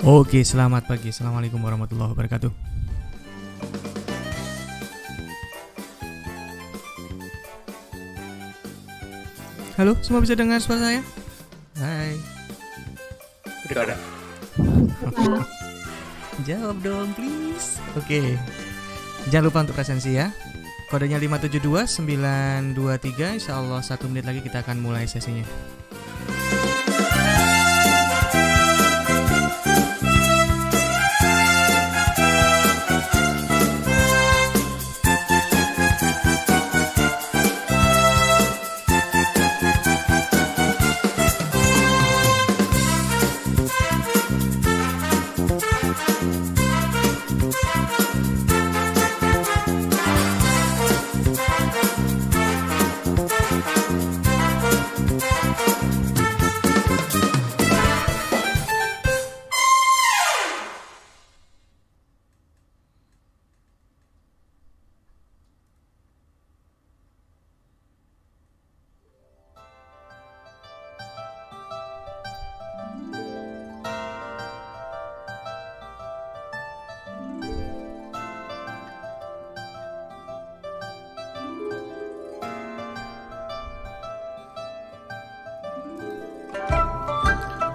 Oke, selamat pagi. Assalamualaikum warahmatullahi wabarakatuh. Halo, semua bisa dengar suara saya? Hai. Udah ada. Jawab dong, please. Oke. Jangan lupa untuk presensi ya. Kodenya 572923. Insyaallah 1 menit lagi kita akan mulai sesinya.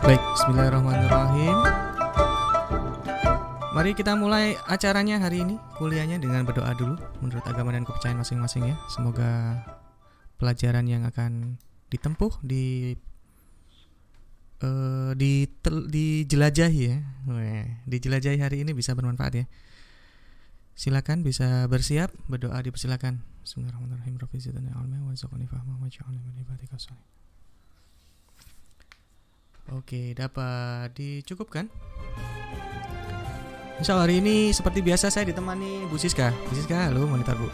Baik, bismillahirrahmanirrahim. Mari kita mulai acaranya hari ini, kuliahnya dengan berdoa dulu menurut agama dan kepercayaan masing-masing ya. Semoga pelajaran yang akan ditempuh dijelajahi ya. Dijelajahi hari ini bisa bermanfaat ya. Silakan bisa bersiap, berdoa dipersilakan. Bismillahirrahmanirrahim. Rabbi zidni ilma warzuqni fahma waj'alni min ibadika sholihin. Oke, dapat dicukupkan. Insya Allah hari ini seperti biasa saya ditemani Bu Siska. Bu Siska, halo, monitor Bu.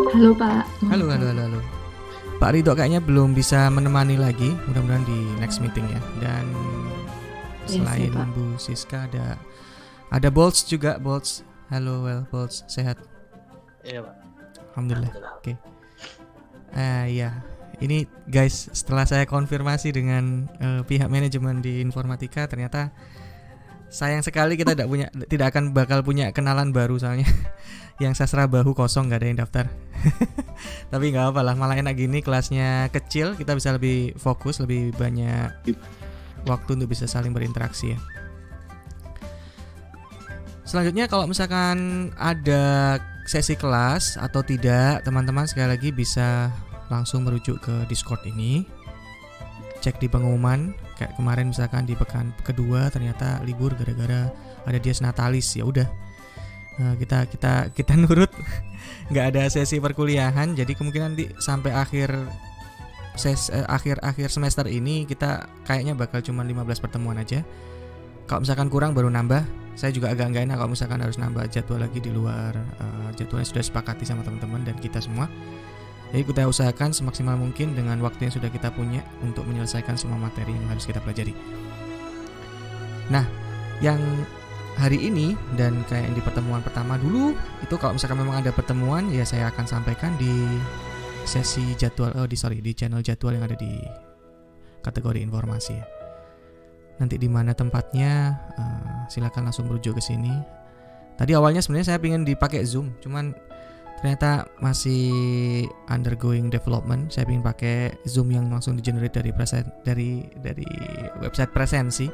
Halo Pak. Halo. Pak Ridho kayaknya belum bisa menemani lagi. Mudah-mudahan di next meeting ya. Dan selain ya, Bu Siska ada Bolts juga, Bolts. Halo, Bolts, sehat? Iya Pak. Alhamdulillah. Oke. Ya, ini guys, setelah saya konfirmasi dengan pihak manajemen di Informatika, ternyata sayang sekali kita tidak akan bakal punya kenalan baru soalnya yang sastra bahu kosong, nggak ada yang daftar. Tapi nggak apa lah, malah enak gini, kelasnya kecil, kita bisa lebih fokus, lebih banyak waktu untuk bisa saling berinteraksi ya. Selanjutnya kalau misalkan ada sesi kelas atau tidak, teman-teman sekali lagi bisa langsung merujuk ke Discord ini. Cek di pengumuman, kayak kemarin misalkan di pekan kedua ternyata libur gara-gara ada Dies Natalis, ya udah. Kita nurut. Nggak ada sesi perkuliahan, jadi kemungkinan sampai akhir semester ini kita kayaknya bakal cuma 15 pertemuan aja. Kalau misalkan kurang baru nambah. Saya juga agak nggak enak kalau misalkan harus nambah jadwal lagi di luar jadwal yang sudah disepakati sama teman-teman dan kita semua. Jadi kita usahakan semaksimal mungkin dengan waktu yang sudah kita punya untuk menyelesaikan semua materi yang harus kita pelajari. Nah, yang hari ini dan kayak yang di pertemuan pertama dulu itu kalau misalkan memang ada pertemuan ya saya akan sampaikan di sesi jadwal di channel jadwal yang ada di kategori informasi ya. Nanti di mana tempatnya silakan langsung merujuk ke sini. Tadi awalnya sebenarnya saya pengen dipakai Zoom, cuman ternyata masih undergoing development. Saya pengen pakai Zoom yang langsung di-generate dari website presensi.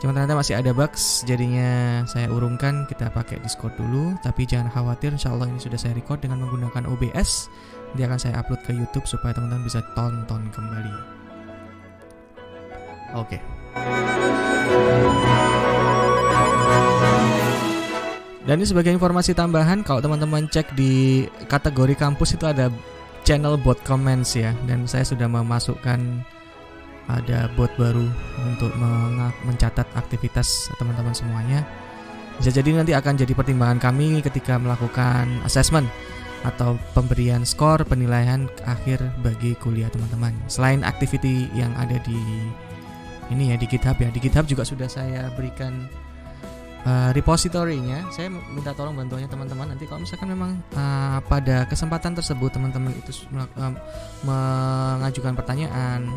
Cuman ternyata masih ada bugs, jadinya saya urungkan kita pakai Discord dulu. Tapi jangan khawatir, insyaallah ini sudah saya record dengan menggunakan OBS. Dia akan saya upload ke YouTube supaya teman-teman bisa tonton kembali. Oke. Dan ini sebagai informasi tambahan, kalau teman-teman cek di kategori kampus itu ada channel bot comments ya, dan saya sudah memasukkan ada bot baru untuk mencatat aktivitas teman-teman semuanya. Bisa jadi nanti akan jadi pertimbangan kami ketika melakukan assessment atau pemberian skor penilaian akhir bagi kuliah teman-teman. Selain activity yang ada di ini ya di GitHub ya. Di GitHub juga sudah saya berikan repository-nya. Saya minta tolong bantuannya teman-teman. Nanti kalau misalkan memang pada kesempatan tersebut teman-teman itu mengajukan pertanyaan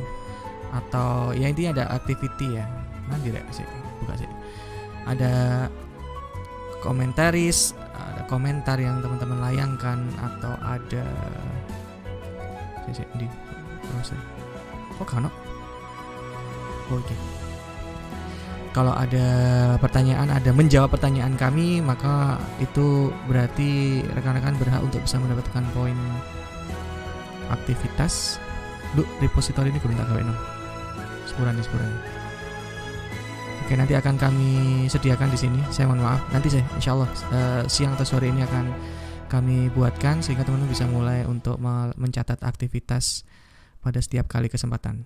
atau ya intinya ada activity ya. Nanti deh sih buka sih. Ada komentaris, ada komentar yang teman-teman layangkan, atau ada di terus kok kan? Oke. Kalau ada pertanyaan, ada menjawab pertanyaan kami, maka itu berarti rekan-rekan berhak untuk bisa mendapatkan poin aktivitas. Duh, repository ini kurang tak gawe no. Sepuran. Oke, nanti akan kami sediakan di sini. Saya mohon maaf. Nanti saya insyaallah siang atau sore ini akan kami buatkan sehingga teman-teman bisa mulai untuk mencatat aktivitas pada setiap kali kesempatan.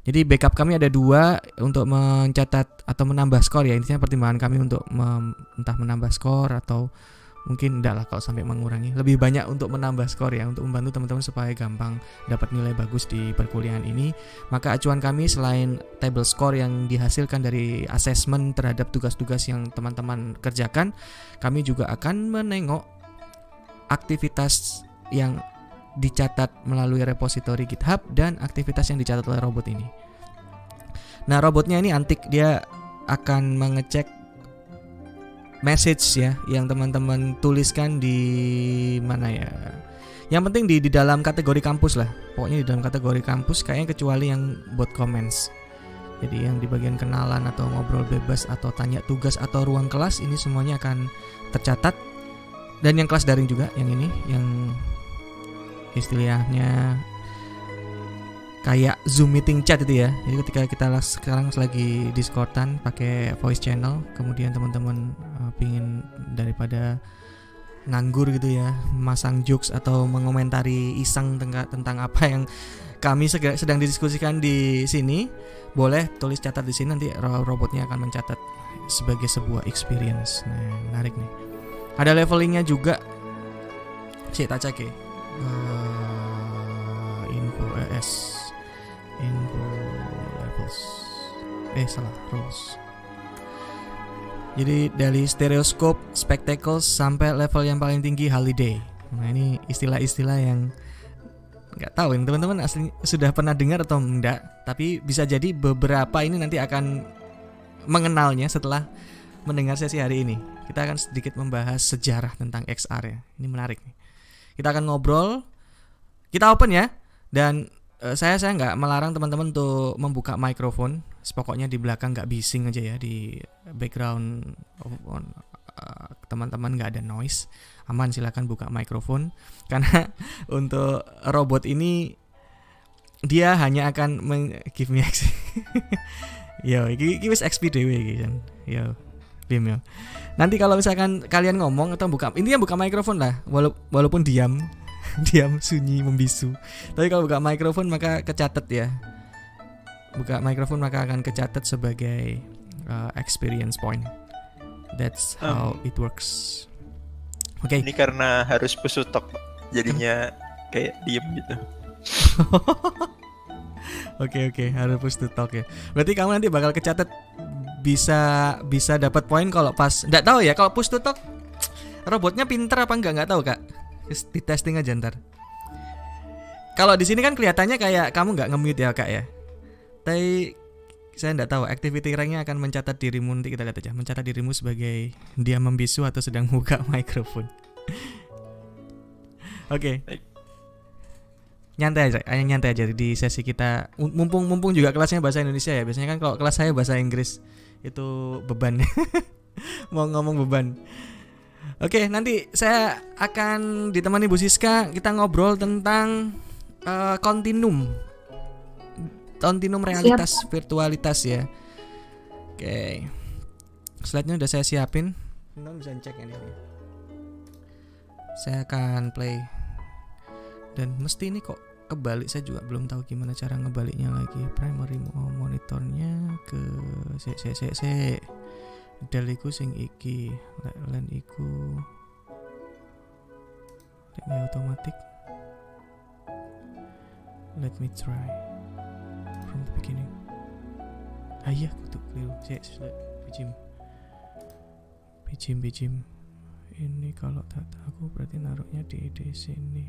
Jadi backup kami ada 2 untuk mencatat atau menambah skor ya. Intinya pertimbangan kami untuk entah menambah skor atau mungkin enggak lah kalau sampai mengurangi. Lebih banyak untuk menambah skor ya, untuk membantu teman-teman supaya gampang dapat nilai bagus di perkuliahan ini. Maka acuan kami selain table score yang dihasilkan dari asesmen terhadap tugas-tugas yang teman-teman kerjakan, kami juga akan menengok aktivitas yang dicatat melalui repository GitHub dan aktivitas yang dicatat oleh robot ini. Nah, robotnya ini antik, dia akan mengecek message ya yang teman-teman tuliskan di mana ya. Yang penting di dalam kategori kampus lah. Pokoknya di dalam kategori kampus kayaknya, kecuali yang buat comments. Jadi yang di bagian kenalan atau ngobrol bebas atau tanya tugas atau ruang kelas, ini semuanya akan tercatat. Dan yang kelas daring juga, yang ini yang istilahnya kayak Zoom meeting chat itu ya. Jadi ketika kita sekarang lagi Discordan pakai voice channel, kemudian teman-teman pingin daripada nganggur gitu ya, masang jokes atau mengomentari iseng tentang apa yang kami sedang didiskusikan di sini, boleh tulis catat di sini, nanti robotnya akan mencatat sebagai sebuah experience. Nah, menarik nih. Ada levelingnya juga. Cek tak cek ya. Info levels. Salah, rules. Jadi dari stereoscope, spectacles sampai level yang paling tinggi holiday. Nah, ini istilah-istilah yang nggak tahu yang teman-teman asli sudah pernah dengar atau enggak, tapi bisa jadi beberapa ini nanti akan mengenalnya setelah mendengar sesi hari ini. Kita akan sedikit membahas sejarah tentang XR ya. Ini menarik nih. Kita akan ngobrol, kita open ya, dan saya nggak melarang teman-teman untuk membuka mikrofon. Pokoknya di belakang nggak bising aja ya, di background teman-teman nggak ada noise, aman, silakan buka mikrofon. Karena untuk robot ini dia hanya akan give me XP. Yo, iki wis XP dhewe iki kan. Yo, Bim yo. Nanti kalau misalkan kalian ngomong atau intinya buka mikrofon lah, walaupun diam sunyi membisu. Tapi kalau buka mikrofon maka kecatat ya. Buka mikrofon maka akan kecatat sebagai experience point. That's how it works. Oke. Ini karena harus push to talk, jadinya kayak diem gitu. Oke, harus push to talk ya. Berarti kamu nanti bakal kecatat, bisa dapat poin kalau pas. Nggak tahu ya kalau push to talk robotnya pinter apa nggak tahu Kak. Di testing aja ntar. Kalau di sini kan kelihatannya kayak kamu nggak nge-mute ya Kak ya. Tapi saya nggak tahu, activity ranknya akan mencatat dirimu, nanti kita lihat aja, mencatat dirimu sebagai dia membisu atau sedang buka mikrofon. Oke. Nyantai aja di sesi kita. Mumpung juga kelasnya bahasa Indonesia ya. Biasanya kan kalau kelas saya bahasa Inggris itu beban. Mau ngomong beban. Oke, nanti saya akan ditemani Bu Siska. Kita ngobrol tentang kontinum realitas. Siap. Virtualitas ya. Oke. Slide-nya udah saya siapin. Teman-teman bisa cek ini. Saya akan play. Dan mesti ini kok kebalik, saya juga belum tahu gimana cara ngebaliknya lagi. Primary monitornya ke se. Del iku sing iki, len iku otomatis. Let me try from the beginning. Iya, kutuk keliru. Pijim. Ini kalau data aku berarti naruhnya di sini.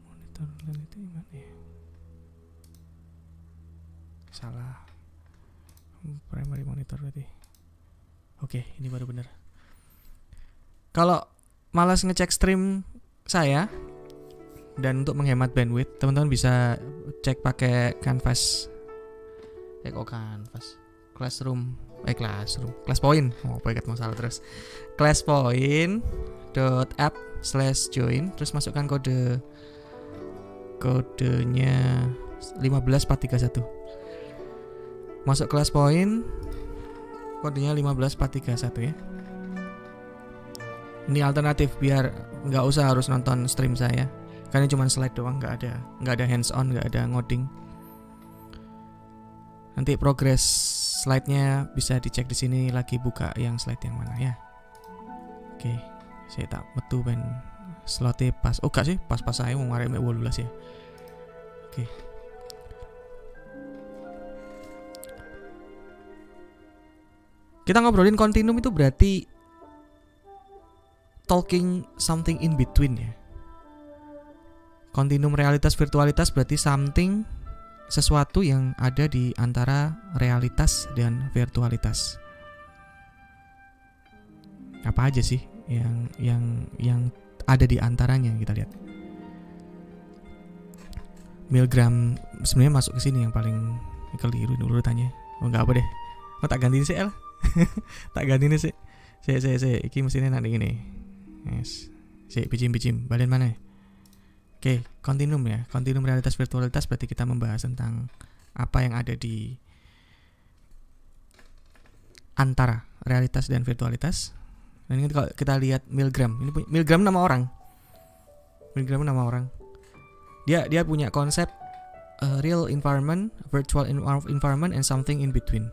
Monitor len itu gimana ya? Salah. Primary monitor berarti. Oke, ini baru bener. Kalau malas ngecek stream saya dan untuk menghemat bandwidth, teman-teman bisa cek pakai Canvas. Canvas. Classpoint. Oh, apa ingat masalah terus. Classpoint.app/join, terus masukkan kodenya 15431. Masuk Classpoint, kodenya 15431 ya. Ini alternatif biar nggak usah harus nonton stream saya, karena cuma slide doang, nggak ada hands on, nggak ada ngoding. Nanti progress slide-nya bisa dicek di sini, lagi buka yang slide yang mana ya. Oke, saya tak metu ben slotnya pas. Oh gak sih, pas-pas saya mau ngarep 18 ya. Oke. Kita ngobrolin kontinum itu berarti talking something in between ya. Kontinum realitas virtualitas berarti sesuatu yang ada di antara realitas dan virtualitas. Apa aja sih yang ada di antaranya, kita lihat. Milgram sebenarnya masuk ke sini yang paling keliru urutannya. Oh enggak apa deh. Oh tak ganti sih lah. Tak ganti sih. Saya iki mesinnya nanti gini. Yes. Saya picim balen mana? Oke, kontinum ya. Kontinum realitas virtualitas berarti kita membahas tentang apa yang ada di antara realitas dan virtualitas. Dan ini kalau kita lihat Milgram, ini Milgram nama orang. Dia punya konsep real environment, virtual environment, and something in between.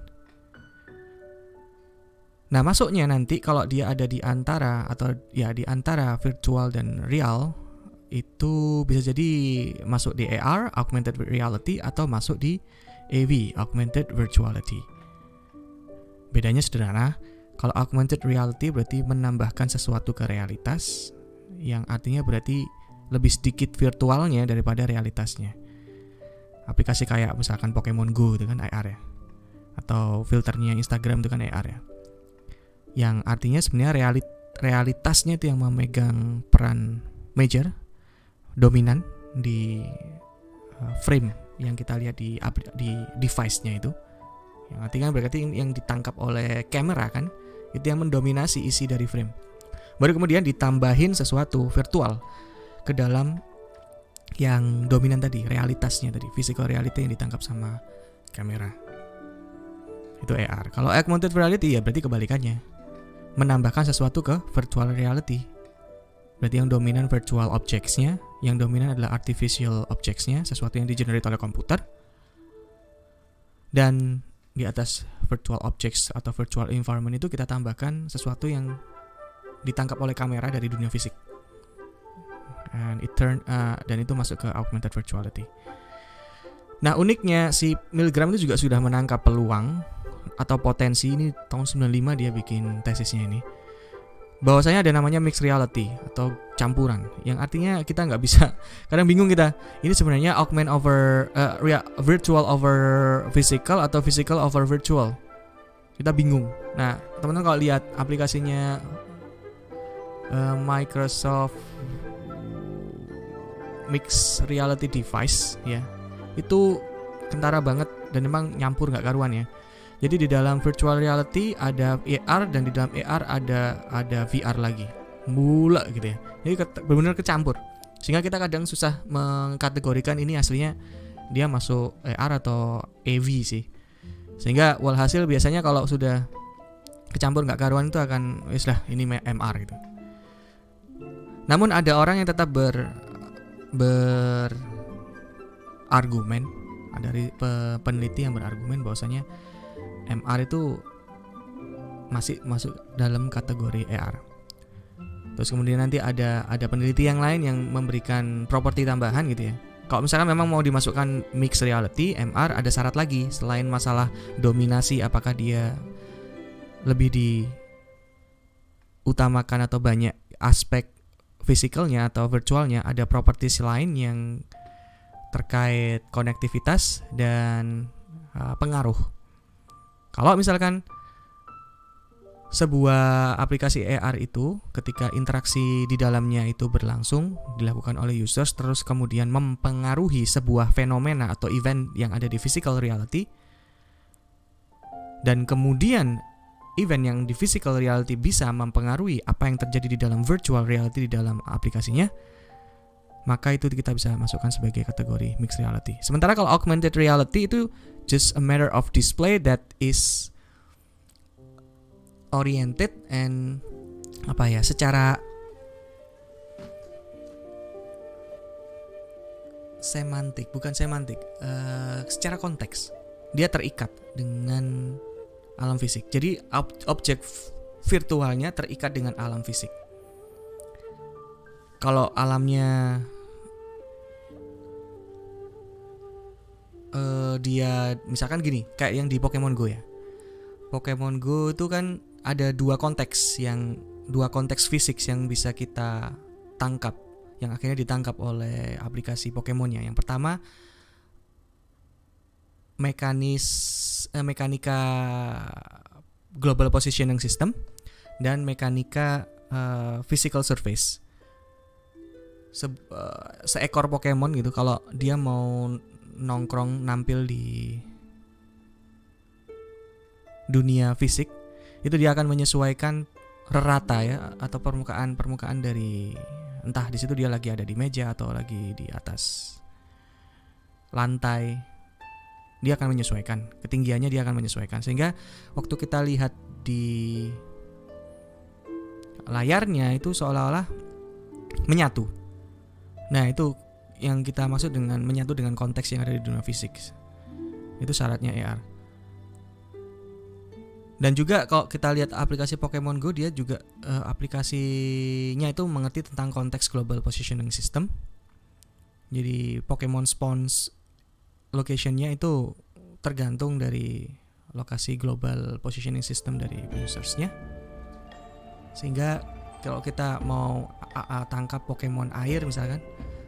Nah, masuknya nanti kalau dia ada di antara atau ya di antara virtual dan real, itu bisa jadi masuk di AR, augmented reality, atau masuk di AV, augmented virtuality. Bedanya sederhana, kalau augmented reality berarti menambahkan sesuatu ke realitas, yang artinya berarti lebih sedikit virtualnya daripada realitasnya. Aplikasi kayak misalkan Pokemon Go itu kan AR ya, atau filternya Instagram itu kan AR ya. Yang artinya sebenarnya realitasnya itu yang memegang peran major, dominan di frame yang kita lihat di device-nya itu. Yang artinya berarti yang ditangkap oleh kamera kan, itu yang mendominasi isi dari frame. Baru kemudian ditambahin sesuatu virtual ke dalam yang dominan tadi, realitasnya tadi, physical reality yang ditangkap sama kamera. Itu AR. Kalau augmented reality ya berarti kebalikannya. Menambahkan sesuatu ke virtual reality. Berarti yang dominan virtual objects-nya, yang dominan adalah artificial objects-nya, sesuatu yang di-generate oleh komputer. Dan di atas virtual objects atau virtual environment itu kita tambahkan sesuatu yang ditangkap oleh kamera dari dunia fisik. Dan itu masuk ke augmented virtuality. Nah, uniknya si Milgram itu juga sudah menangkap peluang atau potensi, ini tahun 95 dia bikin tesisnya ini, bahwasanya ada namanya mixed reality atau campuran, yang artinya kita nggak bisa, kadang bingung kita, ini sebenarnya virtual over physical atau physical over virtual, kita bingung. Nah, teman-teman kalau lihat aplikasinya Microsoft Mixed Reality Device ya, itu kentara banget dan memang nyampur nggak karuan ya. Jadi di dalam virtual reality ada AR dan di dalam AR ada VR lagi, mula gitu ya. Jadi benar-benar kecampur. Sehingga kita kadang susah mengkategorikan ini aslinya dia masuk AR atau AV sih. Sehingga walhasil biasanya kalau sudah kecampur nggak karuan itu akan lah ini MR gitu. Namun ada orang yang tetap berargumen, ada peneliti yang berargumen bahwasanya MR itu masih masuk dalam kategori AR. Terus kemudian nanti ada peneliti yang lain yang memberikan properti tambahan gitu ya. Kalau misalkan memang mau dimasukkan mixed reality, MR ada syarat lagi selain masalah dominasi, apakah dia lebih diutamakan atau banyak aspek fisikalnya atau virtualnya, ada properti lain yang terkait konektivitas dan pengaruh. Kalau misalkan sebuah aplikasi AR itu ketika interaksi di dalamnya itu berlangsung dilakukan oleh users terus kemudian mempengaruhi sebuah fenomena atau event yang ada di physical reality, dan kemudian event yang di physical reality bisa mempengaruhi apa yang terjadi di dalam virtual reality di dalam aplikasinya, maka itu kita bisa masukkan sebagai kategori mixed reality. Sementara kalau augmented reality itu just a matter of display that is oriented and secara secara konteks dia terikat dengan alam fisik. Jadi objek virtualnya terikat dengan alam fisik. Kalau alamnya dia misalkan gini, kayak yang di Pokemon Go ya. Pokemon Go itu kan ada dua konteks fisik yang bisa kita tangkap, yang akhirnya ditangkap oleh aplikasi Pokemonnya. Yang pertama mekanika global positioning system dan mekanika physical surface. Seekor Pokemon gitu, kalau dia mau nongkrong nampil di dunia fisik, itu dia akan menyesuaikan rata ya, atau permukaan dari, entah di situ dia lagi ada di meja atau lagi di atas lantai, dia akan menyesuaikan ketinggiannya, dia akan menyesuaikan sehingga waktu kita lihat di layarnya itu seolah-olah menyatu. Nah, itu yang kita maksud dengan menyatu dengan konteks yang ada di dunia fisik. Itu syaratnya AR. Dan juga kalau kita lihat aplikasi Pokemon Go, dia juga aplikasinya itu mengerti tentang konteks global positioning system. Jadi Pokemon spawns location-nya itu tergantung dari lokasi global positioning system dari users-nya. Sehingga kalau kita mau tangkap Pokemon air misalkan,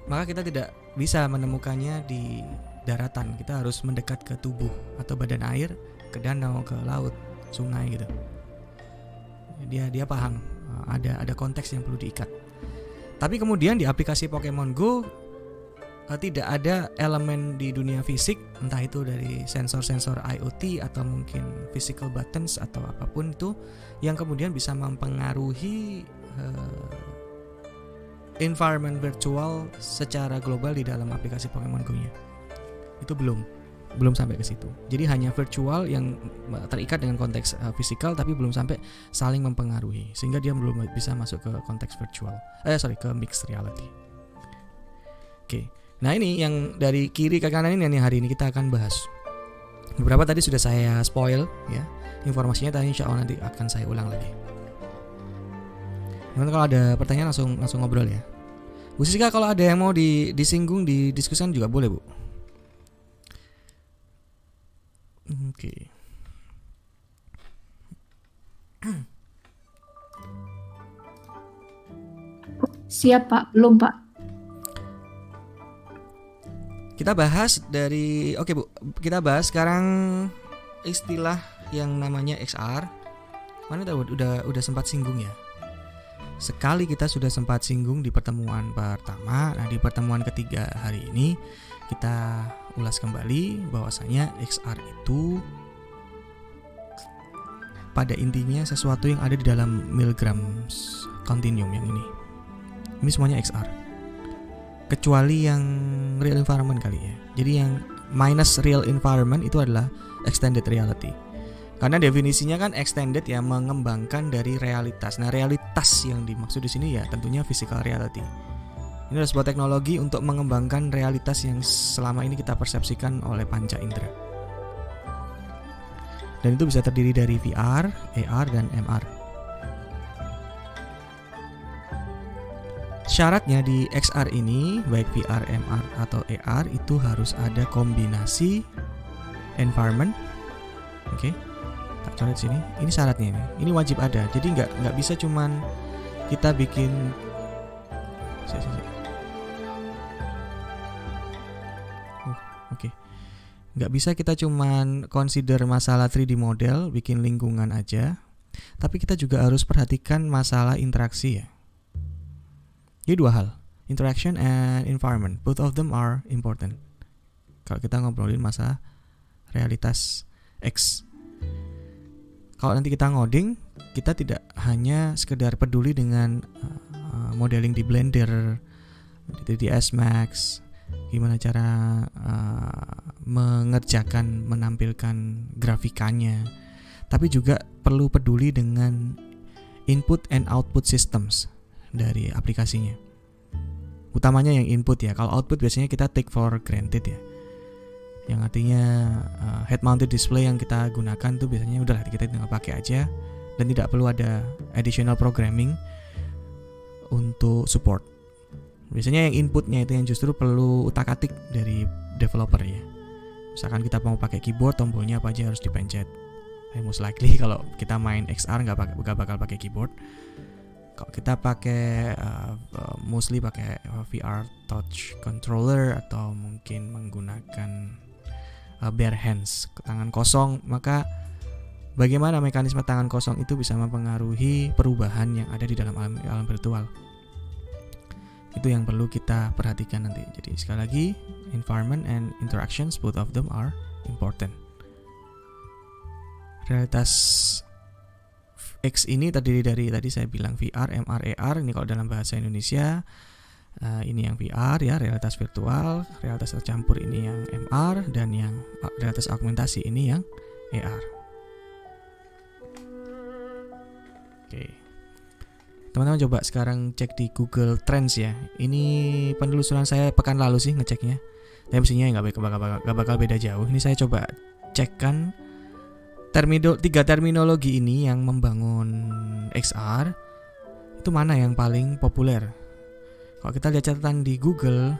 maka kita tidak bisa menemukannya di daratan. Kita harus mendekat ke tubuh atau badan air, ke danau, ke laut, sungai gitu. Dia paham ada konteks yang perlu diikat. Tapi kemudian di aplikasi Pokemon Go tidak ada elemen di dunia fisik, entah itu dari sensor-sensor IoT atau mungkin physical buttons atau apapun itu yang kemudian bisa mempengaruhi environment virtual secara global di dalam aplikasi Pokemon Go-nya. Itu belum sampai ke situ. Jadi hanya virtual yang terikat dengan konteks fisikal tapi belum sampai saling mempengaruhi, sehingga dia belum bisa masuk ke konteks virtual. Ke mixed reality. Oke. Nah, ini yang dari kiri ke kanan ini yang hari ini kita akan bahas. Beberapa tadi sudah saya spoil ya. Informasinya tadi insya Allah nanti akan saya ulang lagi. Nanti kalau ada pertanyaan langsung ngobrol ya. Bu Siska, kalau ada yang mau disinggung di diskusian juga boleh, Bu. Oke. Siap, Pak. Belum, Pak. Kita bahas dari Bu. Kita bahas sekarang istilah yang namanya XR. Mana udah sempat singgung ya. Sekali kita sudah sempat singgung di pertemuan pertama. Nah, di pertemuan ketiga hari ini kita ulas kembali bahwasanya XR itu pada intinya sesuatu yang ada di dalam milligrams continuum yang ini. Ini semuanya XR. Kecuali yang real environment kali ya. Jadi yang minus real environment itu adalah extended reality. Karena definisinya kan extended ya, mengembangkan dari realitas. Nah, realitas yang dimaksud di sini ya tentunya physical reality. Ini adalah sebuah teknologi untuk mengembangkan realitas yang selama ini kita persepsikan oleh panca indera. Dan itu bisa terdiri dari VR, AR, dan MR. Syaratnya di XR ini, baik VR, MR, atau AR, itu harus ada kombinasi environment. Oke. Tak coret sini. Ini syaratnya ini. Ini wajib ada. Jadi nggak bisa cuman kita bikin. Oke. Nggak bisa kita cuman consider masalah 3D model, bikin lingkungan aja, tapi kita juga harus perhatikan masalah interaksi ya. Ini dua hal, interaction and environment, both of them are important. Kalau kita ngobrolin masalah realitas X, kalau nanti kita ngoding, kita tidak hanya sekedar peduli dengan modeling di Blender, di 3ds Max, gimana cara mengerjakan, menampilkan grafikanya, tapi juga perlu peduli dengan input and output systems dari aplikasinya. Utamanya yang input ya. Kalau output biasanya kita take for granted ya. Yang artinya head mounted display yang kita gunakan tuh biasanya udahlah kita tinggal pakai aja dan tidak perlu ada additional programming untuk support. Biasanya yang inputnya itu yang justru perlu utak-atik dari developer ya. Misalkan kita mau pakai keyboard, tombolnya apa aja harus dipencet. Most likely kalau kita main XR nggak bakal pakai keyboard. Kalau kita pakai mostly pakai VR touch controller atau mungkin menggunakan bare hands, tangan kosong, maka bagaimana mekanisme tangan kosong itu bisa mempengaruhi perubahan yang ada di dalam alam virtual. Itu yang perlu kita perhatikan nanti. Jadi sekali lagi, environment and interactions, both of them are important. Realitas X ini terdiri dari tadi saya bilang VR, MR, AR. Ini kalau dalam bahasa Indonesia ini yang VR ya, realitas virtual. Realitas tercampur ini yang MR, dan yang realitas augmentasi ini yang AR. Oke. Teman-teman coba sekarang cek di Google Trends ya. Ini penelusuran saya pekan lalu sih ngeceknya. Tapi mestinya nggak bakal beda jauh. Ini saya coba cekkan 3 terminologi ini yang membangun XR itu mana yang paling populer. Kalau kita lihat catatan di Google,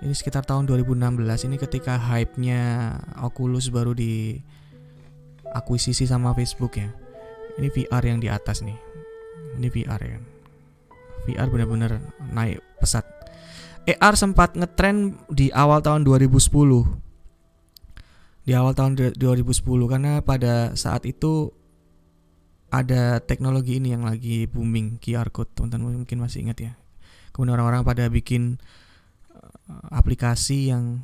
ini sekitar tahun 2016, ini ketika hype-nya Oculus baru diakuisisi sama Facebook ya. Ini VR yang di atas nih. Ini VR ya. VR benar-benar naik pesat. AR sempat ngetrend di awal tahun 2010. Di awal tahun 2010 karena pada saat itu ada teknologi ini yang lagi booming, QR code. Teman-teman mungkin masih ingat ya. Kemudian orang-orang pada bikin aplikasi yang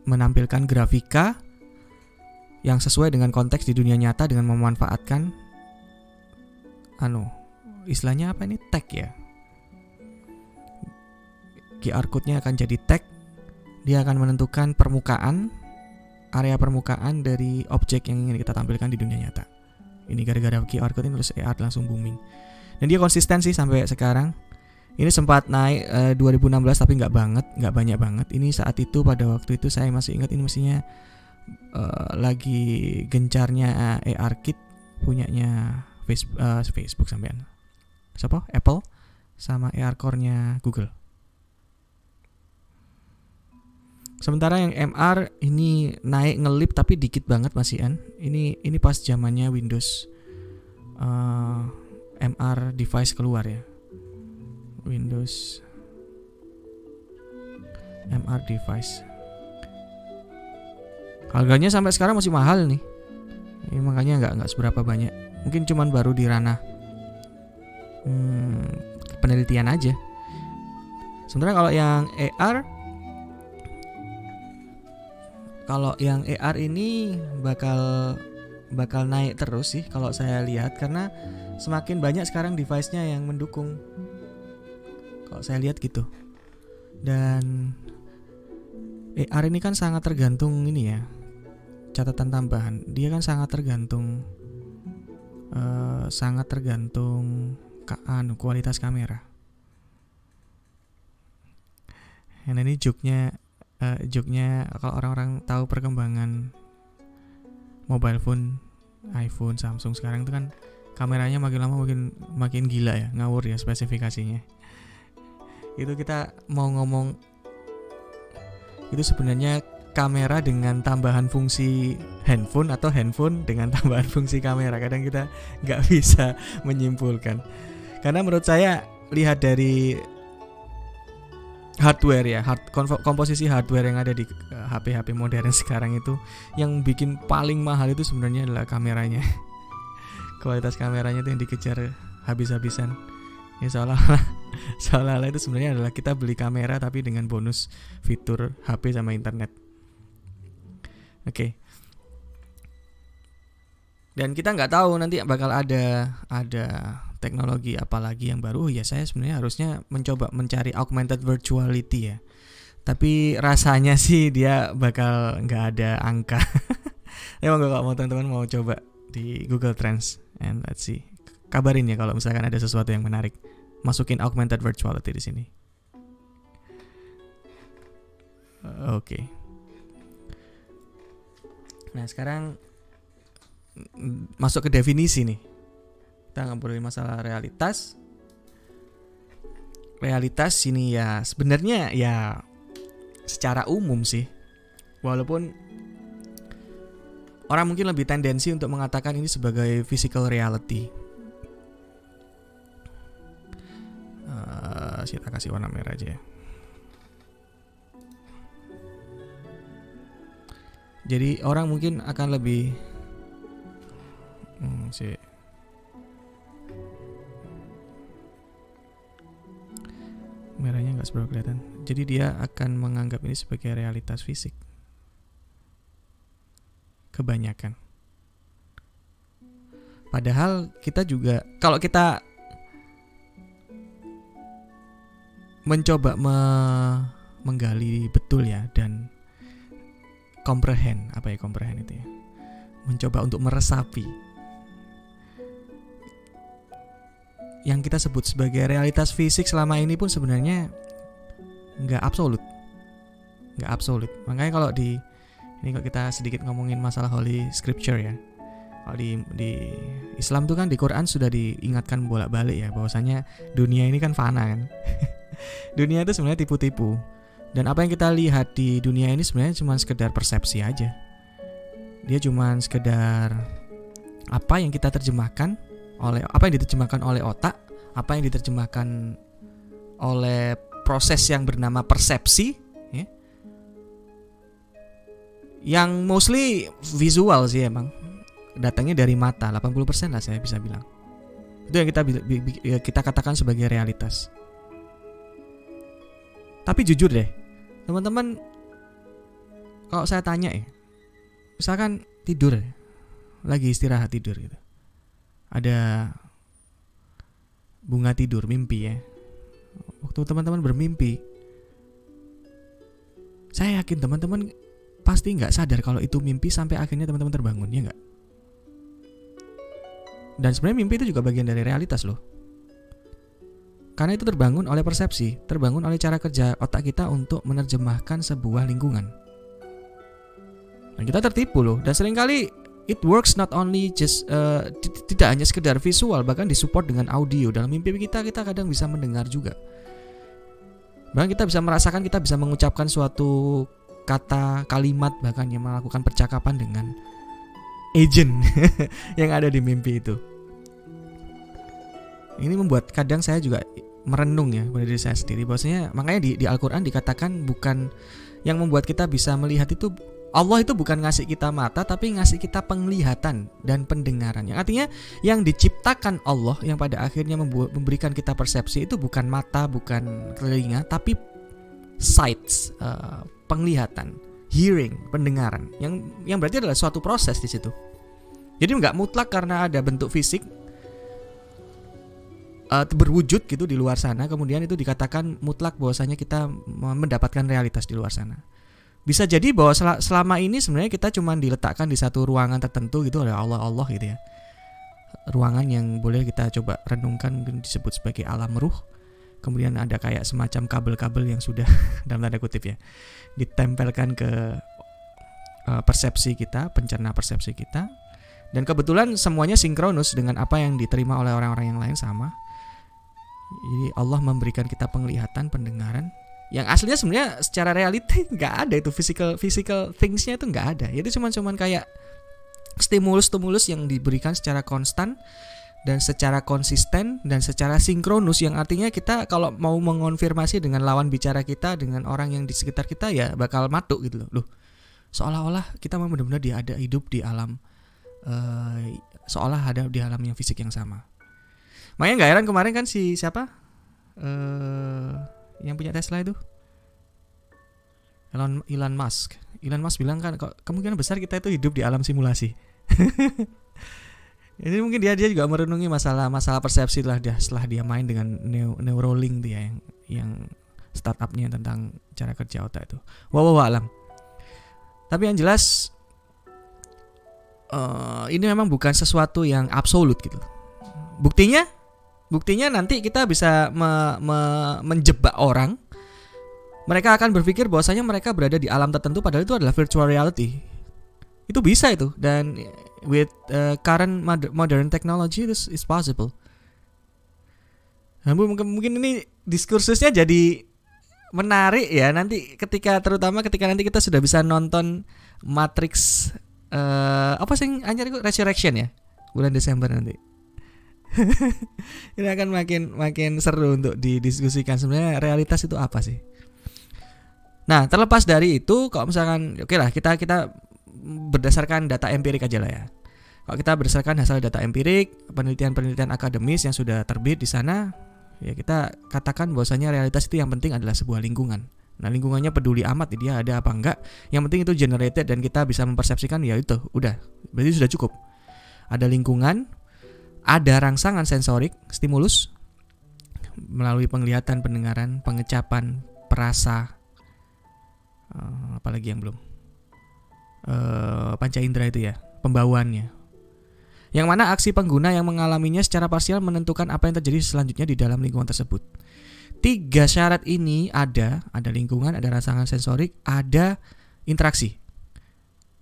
menampilkan grafika yang sesuai dengan konteks di dunia nyata dengan memanfaatkan istilahnya apa ini, tag ya. QR code-nya akan jadi tag. Dia akan menentukan area permukaan dari objek yang ingin kita tampilkan di dunia nyata. Ini gara-gara QR code ini terus AR langsung booming. Dan dia konsisten sih sampai sekarang. Ini sempat naik 2016 tapi nggak banyak banget. Ini saat itu pada waktu itu saya masih ingat ini mestinya lagi gencarnya ARKit punyanya Facebook sampean. Siapa? Apple sama AR Core-nya Google. Sementara yang MR ini naik ngelip tapi dikit banget masihan. Ini pas zamannya Windows MR device keluar ya. Windows MR device. Harganya sampai sekarang masih mahal nih. Ini makanya nggak seberapa banyak. Mungkin cuman baru di ranah penelitian aja. Sementara kalau yang AR ini bakal naik terus sih kalau saya lihat, karena semakin banyak sekarang device-nya yang mendukung. Kalau saya lihat gitu. Dan AR ini kan sangat tergantung ini ya. Catatan tambahan, dia kan sangat tergantung kualitas kamera. Dan ini joke-nya kalau orang-orang tahu perkembangan mobile phone, iPhone, Samsung sekarang itu kan kameranya makin lama makin gila ya, ngawur ya spesifikasinya. Itu kita mau ngomong itu sebenarnya kamera dengan tambahan fungsi handphone atau handphone dengan tambahan fungsi kamera. Kadang kita nggak bisa menyimpulkan. Karena menurut saya lihat dari hardware ya, komposisi hardware yang ada di HP-HP modern sekarang itu yang bikin paling mahal itu sebenarnya adalah kameranya. Kualitas kameranya itu yang dikejar habis-habisan. Ya seolah-olah itu sebenarnya adalah kita beli kamera tapi dengan bonus fitur HP sama internet. Oke. Dan kita nggak tahu nanti bakal ada teknologi apalagi yang baru. Ya saya sebenarnya harusnya mencoba mencari augmented virtuality ya. Tapi rasanya sih dia bakal nggak ada angka. Emang gak mau teman-teman mau coba di Google Trends and let's see. Kabarin ya kalau misalkan ada sesuatu yang menarik. Masukin augmented virtuality di sini. Oke. Nah sekarang masuk ke definisi nih. Kita ngobrolin masalah realitas. Realitas ini ya sebenarnya ya secara umum sih. Walaupun orang mungkin lebih tendensi untuk mengatakan ini sebagai physical reality. Kita kasih warna merah aja ya. Jadi orang mungkin akan lebih merahnya nggak seberapa kelihatan. Jadi dia akan menganggap ini sebagai realitas fisik. Kebanyakan. Padahal kita juga kalau kita mencoba menggali betul ya dan comprehend itu ya. Mencoba untuk meresapi yang kita sebut sebagai realitas fisik selama ini pun sebenarnya nggak absolut. Makanya kalau kalau kita sedikit ngomongin masalah Holy Scripture ya. Kalau di Islam tuh kan di Quran sudah diingatkan bolak-balik ya bahwasanya dunia ini kan fana kan. Dunia itu sebenarnya tipu-tipu. Dan apa yang kita lihat di dunia ini sebenarnya cuma sekedar persepsi aja. Dia cuma sekedar apa yang kita terjemahkan apa yang diterjemahkan oleh otak, apa yang diterjemahkan oleh proses yang bernama persepsi ya. Yang mostly visual sih emang. Datangnya dari mata, 80% lah saya bisa bilang. Itu yang kita katakan sebagai realitas. Tapi jujur deh, teman-teman, kalau saya tanya ya, misalkan tidur, lagi istirahat tidur gitu, ada bunga tidur, mimpi ya. Waktu teman-teman bermimpi, saya yakin teman-teman pasti nggak sadar kalau itu mimpi sampai akhirnya teman-teman terbangun, ya nggak? Dan sebenarnya mimpi itu juga bagian dari realitas loh. Karena itu terbangun oleh persepsi, terbangun oleh cara kerja otak kita untuk menerjemahkan sebuah lingkungan. Dan kita tertipu loh. Dan seringkali it works not only just tidak hanya sekedar visual, bahkan disupport dengan audio. Dalam mimpi kita kadang bisa mendengar juga. Bahkan kita bisa merasakan, kita bisa mengucapkan suatu kata, kalimat, bahkan yang melakukan percakapan dengan agent yang ada di mimpi itu. Ini membuat kadang saya juga merenung ya pada diri saya sendiri bahwasanya makanya di Al-Qur'an dikatakan bukan yang membuat kita bisa melihat itu, Allah itu bukan ngasih kita mata tapi ngasih kita penglihatan dan pendengaran. Yang artinya yang diciptakan Allah yang pada akhirnya memberikan kita persepsi itu bukan mata, bukan telinga, tapi sights, penglihatan, hearing, pendengaran. Yang berarti adalah suatu proses di situ. Jadi nggak mutlak karena ada bentuk fisik berwujud gitu di luar sana, kemudian itu dikatakan mutlak bahwasanya kita mendapatkan realitas di luar sana. Bisa jadi bahwa selama ini sebenarnya kita cuma diletakkan di satu ruangan tertentu gitu oleh Allah gitu ya. Ruangan yang boleh kita coba renungkan disebut sebagai alam ruh. Kemudian ada kayak semacam kabel-kabel yang sudah dalam tanda kutip ya ditempelkan ke persepsi kita, pencerna persepsi kita. Dan kebetulan semuanya sinkronus dengan apa yang diterima oleh orang-orang yang lain sama. Jadi Allah memberikan kita penglihatan, pendengaran yang aslinya sebenarnya secara reality nggak ada itu, physical thingsnya itu nggak ada. Itu cuman kayak stimulus yang diberikan secara konstan dan secara konsisten dan secara sinkronus, yang artinya kita kalau mau mengonfirmasi dengan lawan bicara kita, dengan orang yang di sekitar kita, ya bakal matuk gitu loh. Seolah-olah kita memang benar-benar dia ada hidup di alam, seolah ada di alam yang fisik yang sama. Makanya nggak heran kemarin kan si siapa yang punya Tesla itu, Elon Musk bilang kan kemungkinan besar kita itu hidup di alam simulasi. Ini mungkin dia juga merenungi masalah persepsi setelah dia main dengan Neuralink dia yang startupnya tentang cara kerja otak itu. Wow alam. Tapi yang jelas ini memang bukan sesuatu yang absolut gitu. Buktinya nanti kita bisa menjebak orang. Mereka akan berpikir bahwasanya mereka berada di alam tertentu padahal itu adalah virtual reality. Itu bisa itu, dan with current modern technology this is possible. Nah, mungkin ini diskursusnya jadi menarik ya terutama ketika nanti kita sudah bisa nonton Matrix apa sih anyar itu, Resurrection ya, bulan Desember nanti. Ini akan makin seru untuk didiskusikan sebenarnya realitas itu apa sih. Nah, terlepas dari itu, kalau misalkan oke lah kita berdasarkan data empirik aja lah ya. Kalau kita berdasarkan hasil data empirik, penelitian akademis yang sudah terbit di sana, ya kita katakan bahwasanya realitas itu yang penting adalah sebuah lingkungan. Nah, lingkungannya peduli amat dia ada apa enggak. Yang penting itu generated dan kita bisa mempersepsikan, ya itu udah, berarti sudah cukup. Ada lingkungan, ada rangsangan sensorik, stimulus melalui penglihatan, pendengaran, pengecapan, perasa, apalagi yang belum, panca indera itu ya, pembawaannya. Yang mana aksi pengguna yang mengalaminya secara parsial menentukan apa yang terjadi selanjutnya di dalam lingkungan tersebut. 3 syarat ini ada lingkungan, ada rangsangan sensorik, ada interaksi.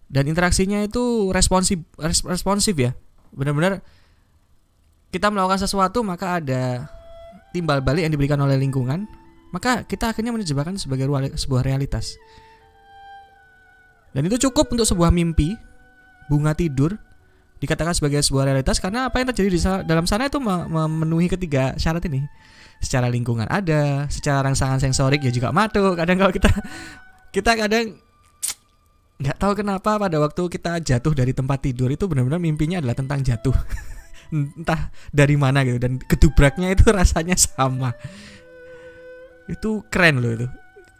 Dan interaksinya itu responsif ya. Benar-benar kita melakukan sesuatu maka ada timbal balik yang diberikan oleh lingkungan, maka kita akhirnya menerjemahkan sebagai sebuah realitas. Dan itu cukup untuk sebuah mimpi, bunga tidur dikatakan sebagai sebuah realitas karena apa yang terjadi di dalam sana itu memenuhi 3 syarat ini. Secara lingkungan ada, secara rangsangan sensorik ya juga masuk. Kadang kalau kita kadang nggak tahu kenapa pada waktu kita jatuh dari tempat tidur itu benar-benar mimpinya adalah tentang jatuh. Entah dari mana gitu, dan kedubraknya itu rasanya sama. Itu keren loh itu.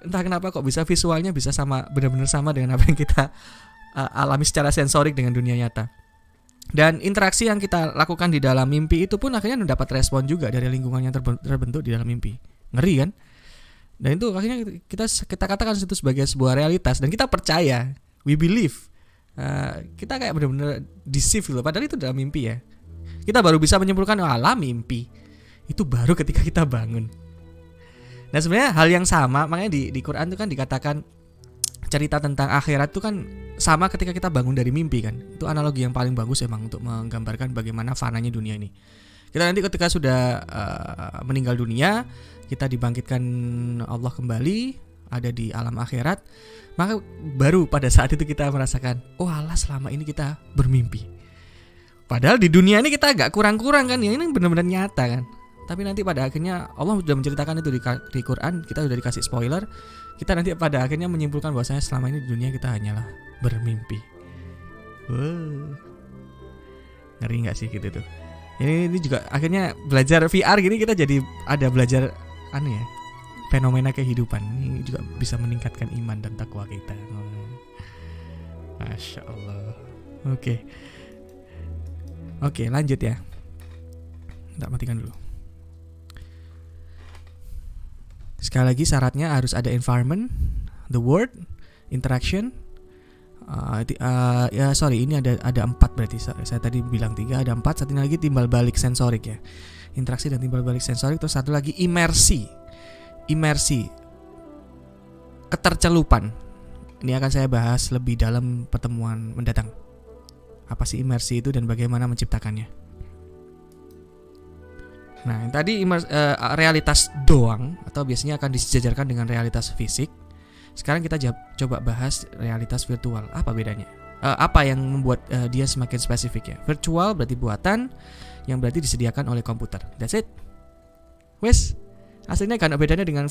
Entah kenapa kok bisa visualnya bisa sama, benar-benar sama dengan apa yang kita alami secara sensorik dengan dunia nyata. Dan interaksi yang kita lakukan di dalam mimpi itu pun akhirnya mendapat respon juga dari lingkungan yang terbentuk di dalam mimpi. Ngeri kan? Dan itu akhirnya kita katakan itu sebagai sebuah realitas dan kita percaya, we believe. Kita kayak benar-benar deceive loh, padahal itu dalam mimpi ya. Kita baru bisa menyimpulkan alah mimpi. Itu baru ketika kita bangun. Nah, sebenarnya hal yang sama, makanya di Quran itu kan dikatakan cerita tentang akhirat itu kan sama ketika kita bangun dari mimpi kan. Itu analogi yang paling bagus emang untuk menggambarkan bagaimana fananya dunia ini. Kita nanti ketika sudah meninggal dunia, kita dibangkitkan Allah kembali, ada di alam akhirat, maka baru pada saat itu kita merasakan, oh alah selama ini kita bermimpi. Padahal di dunia ini kita agak kurang-kurang kan, ya ini benar-benar nyata kan. Tapi nanti pada akhirnya Allah sudah menceritakan itu di Quran, kita sudah dikasih spoiler. Kita nanti pada akhirnya menyimpulkan bahwasanya selama ini di dunia kita hanyalah bermimpi. Ngeri nggak sih gitu tuh? Ini juga akhirnya belajar VR gini kita jadi ada belajar fenomena kehidupan. Ini juga bisa meningkatkan iman dan takwa kita. Masya Allah. Oke, lanjut ya. Tak matikan dulu. Sekali lagi syaratnya harus ada environment, the word, interaction. Ini ada 4 berarti. Saya tadi bilang 3, ada 4. Satu lagi timbal balik sensorik ya. Interaksi dan timbal balik sensorik. Terus satu lagi imersi. Ketercelupan. Ini akan saya bahas lebih dalam pertemuan mendatang. Apa sih imersi itu dan bagaimana menciptakannya? Nah, yang tadi realitas doang atau biasanya akan disejajarkan dengan realitas fisik. Sekarang kita coba bahas realitas virtual. Apa bedanya? Apa yang membuat dia semakin spesifik ya? Virtual berarti buatan. yang berarti disediakan oleh komputer. That's it. Wes, aslinya gak ada bedanya dengan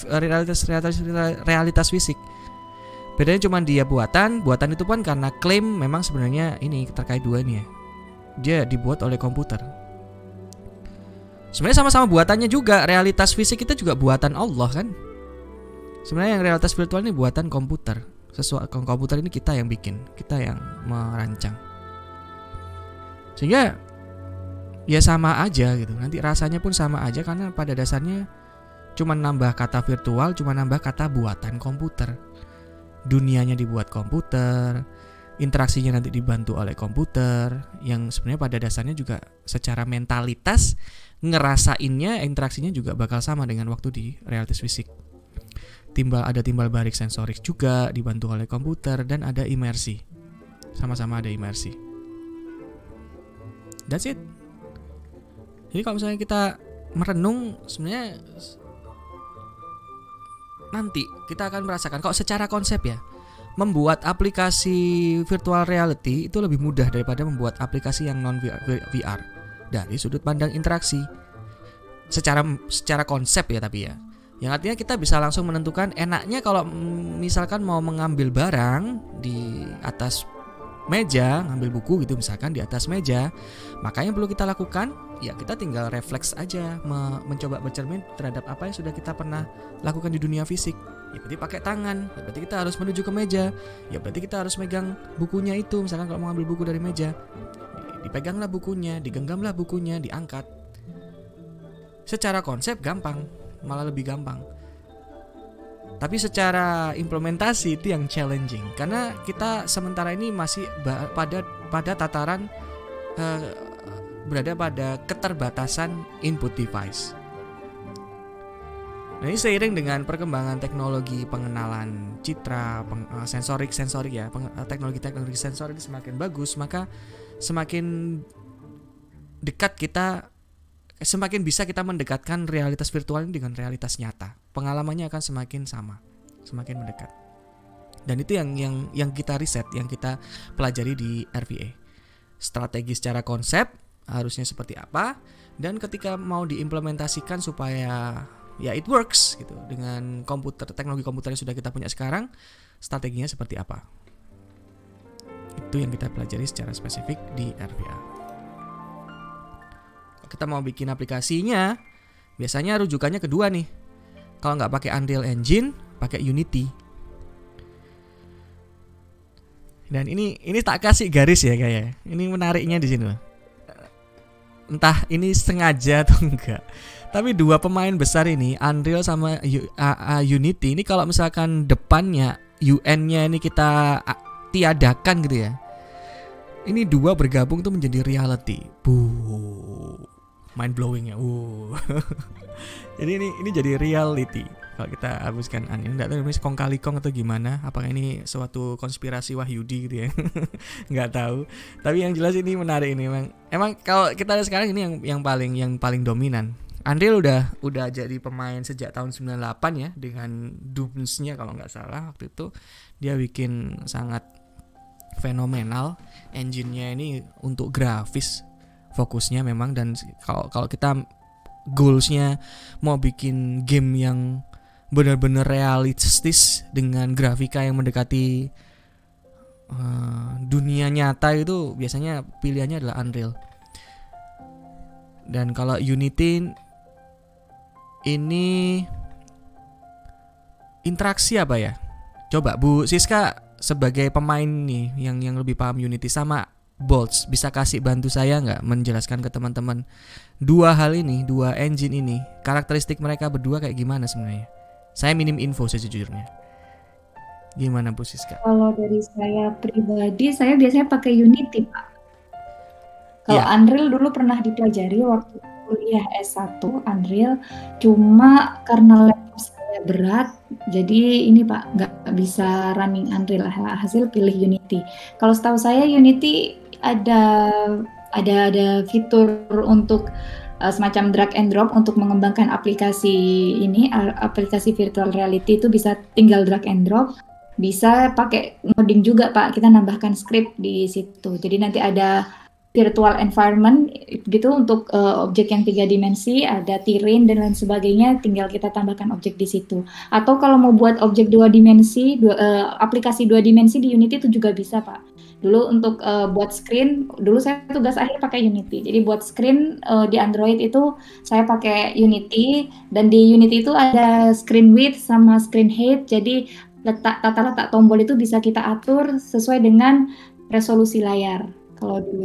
realitas fisik. Bedanya cuma dia buatan itu pun karena klaim memang sebenarnya ini terkait dua ini ya. Dia dibuat oleh komputer. Sebenarnya sama-sama buatannya juga, realitas fisik kita juga buatan Allah kan. Sebenarnya yang realitas virtual ini buatan komputer. Sesuatu komputer ini kita yang bikin, kita yang merancang. Sehingga ya sama aja gitu. Nanti rasanya pun sama aja karena pada dasarnya cuma nambah kata virtual, cuma nambah kata buatan komputer. Dunianya dibuat komputer, interaksinya nanti dibantu oleh komputer, yang sebenarnya pada dasarnya juga secara mentalitas ngerasainnya, interaksinya juga bakal sama dengan waktu di realitas fisik. Ada timbal balik sensorik juga dibantu oleh komputer, dan ada imersi. Sama-sama ada imersi. That's it. Jadi kalau misalnya kita merenung, sebenarnya nanti kita akan merasakan kalau secara konsep ya, membuat aplikasi virtual reality itu lebih mudah daripada membuat aplikasi yang non VR dari sudut pandang interaksi. Secara konsep ya, tapi ya. Yang artinya kita bisa langsung menentukan enaknya kalau misalkan mau mengambil barang di atas meja, ngambil buku gitu misalkan di atas meja, maka yang perlu kita lakukan ya kita tinggal refleks aja, mencoba bercermin terhadap apa yang sudah kita pernah lakukan di dunia fisik. Ya berarti pakai tangan, ya berarti kita harus menuju ke meja, ya berarti kita harus megang bukunya itu. Misalkan kalau mau ambil buku dari meja, dipeganglah bukunya, digenggamlah bukunya, diangkat. Secara konsep gampang, malah lebih gampang. Tapi secara implementasi itu yang challenging, karena kita sementara ini masih pada tataran berada pada keterbatasan input device. Nah, ini seiring dengan perkembangan teknologi pengenalan citra, sensorik ya, teknologi sensorik semakin bagus, maka semakin dekat kita, semakin bisa kita mendekatkan realitas virtual ini dengan realitas nyata. Pengalamannya akan semakin sama, semakin mendekat. Dan itu yang kita riset, yang kita pelajari di RVA. Strategi secara konsep harusnya seperti apa, dan ketika mau diimplementasikan supaya ya it works gitu dengan teknologi komputer yang sudah kita punya sekarang, strateginya seperti apa. Itu yang kita pelajari secara spesifik di RVA. Kita mau bikin aplikasinya, biasanya rujukannya kedua nih. Kalau nggak pakai Unreal Engine, pakai Unity. Dan ini tak kasih garis ya kayaknya. Ini menariknya di sini loh. Entah ini sengaja atau enggak. Tapi dua pemain besar ini, Unreal sama Unity, ini kalau misalkan depannya UN-nya ini kita tiadakan gitu ya. Ini dua bergabung tuh menjadi reality. Mind blowing ya. Jadi ini jadi reality. Kalau kita hapuskan ini enggak tahu ini kong kali kong atau gimana. Apakah ini suatu konspirasi Wahyudi gitu ya. Enggak tahu. Tapi yang jelas ini menarik ini emang kalau kita lihat sekarang ini yang paling dominan. Unreal udah jadi pemain sejak tahun 98 ya, dengan Dooms-nya kalau nggak salah waktu itu dia bikin sangat fenomenal. Engine-nya ini untuk grafis fokusnya memang, dan kalau kita goals-nya mau bikin game yang benar-benar realistis dengan grafika yang mendekati dunia nyata, itu biasanya pilihannya adalah Unreal. Dan kalau Unity ini interaksi apa ya? Coba Bu Siska sebagai pemain nih yang lebih paham Unity sama Bolts, bisa kasih bantu saya nggak menjelaskan ke teman-teman dua hal ini, dua engine ini, karakteristik mereka berdua kayak gimana sebenarnya? Saya minim info sejujurnya. Gimana Bu Siska? Kalau dari saya pribadi, saya biasanya pakai Unity, Pak. Kalau Unreal dulu pernah dipelajari waktu kuliah S1 Unreal, cuma karena laptop saya berat, jadi ini Pak nggak bisa running Unreal, hasil pilih Unity. Kalau setahu saya Unity ada fitur untuk semacam drag and drop untuk mengembangkan aplikasi ini, aplikasi virtual reality itu bisa tinggal drag and drop. Bisa pakai ngoding juga Pak, kita nambahkan script di situ. Jadi nanti ada virtual environment gitu untuk objek yang 3 dimensi, ada terrain dan lain sebagainya, tinggal kita tambahkan objek di situ. Atau kalau mau buat objek 2 dimensi, aplikasi 2 dimensi di Unity itu juga bisa, Pak. Dulu untuk buat screen, dulu saya tugas akhir pakai Unity. Jadi buat screen di Android itu saya pakai Unity, dan di Unity itu ada screen width sama screen height. Jadi tata letak tombol itu bisa kita atur sesuai dengan resolusi layar. Kalau dulu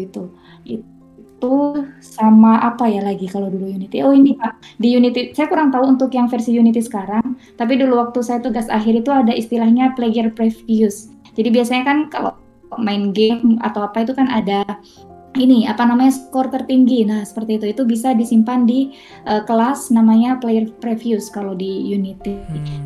itu sama apa ya lagi kalau dulu Unity? Oh ini Pak, di Unity saya kurang tahu untuk yang versi Unity sekarang, tapi dulu waktu saya tugas akhir itu ada istilahnya player previews. Jadi biasanya kan kalau main game atau apa itu kan ada ini apa namanya skor tertinggi. Nah seperti itu bisa disimpan di kelas namanya player previews kalau di Unity.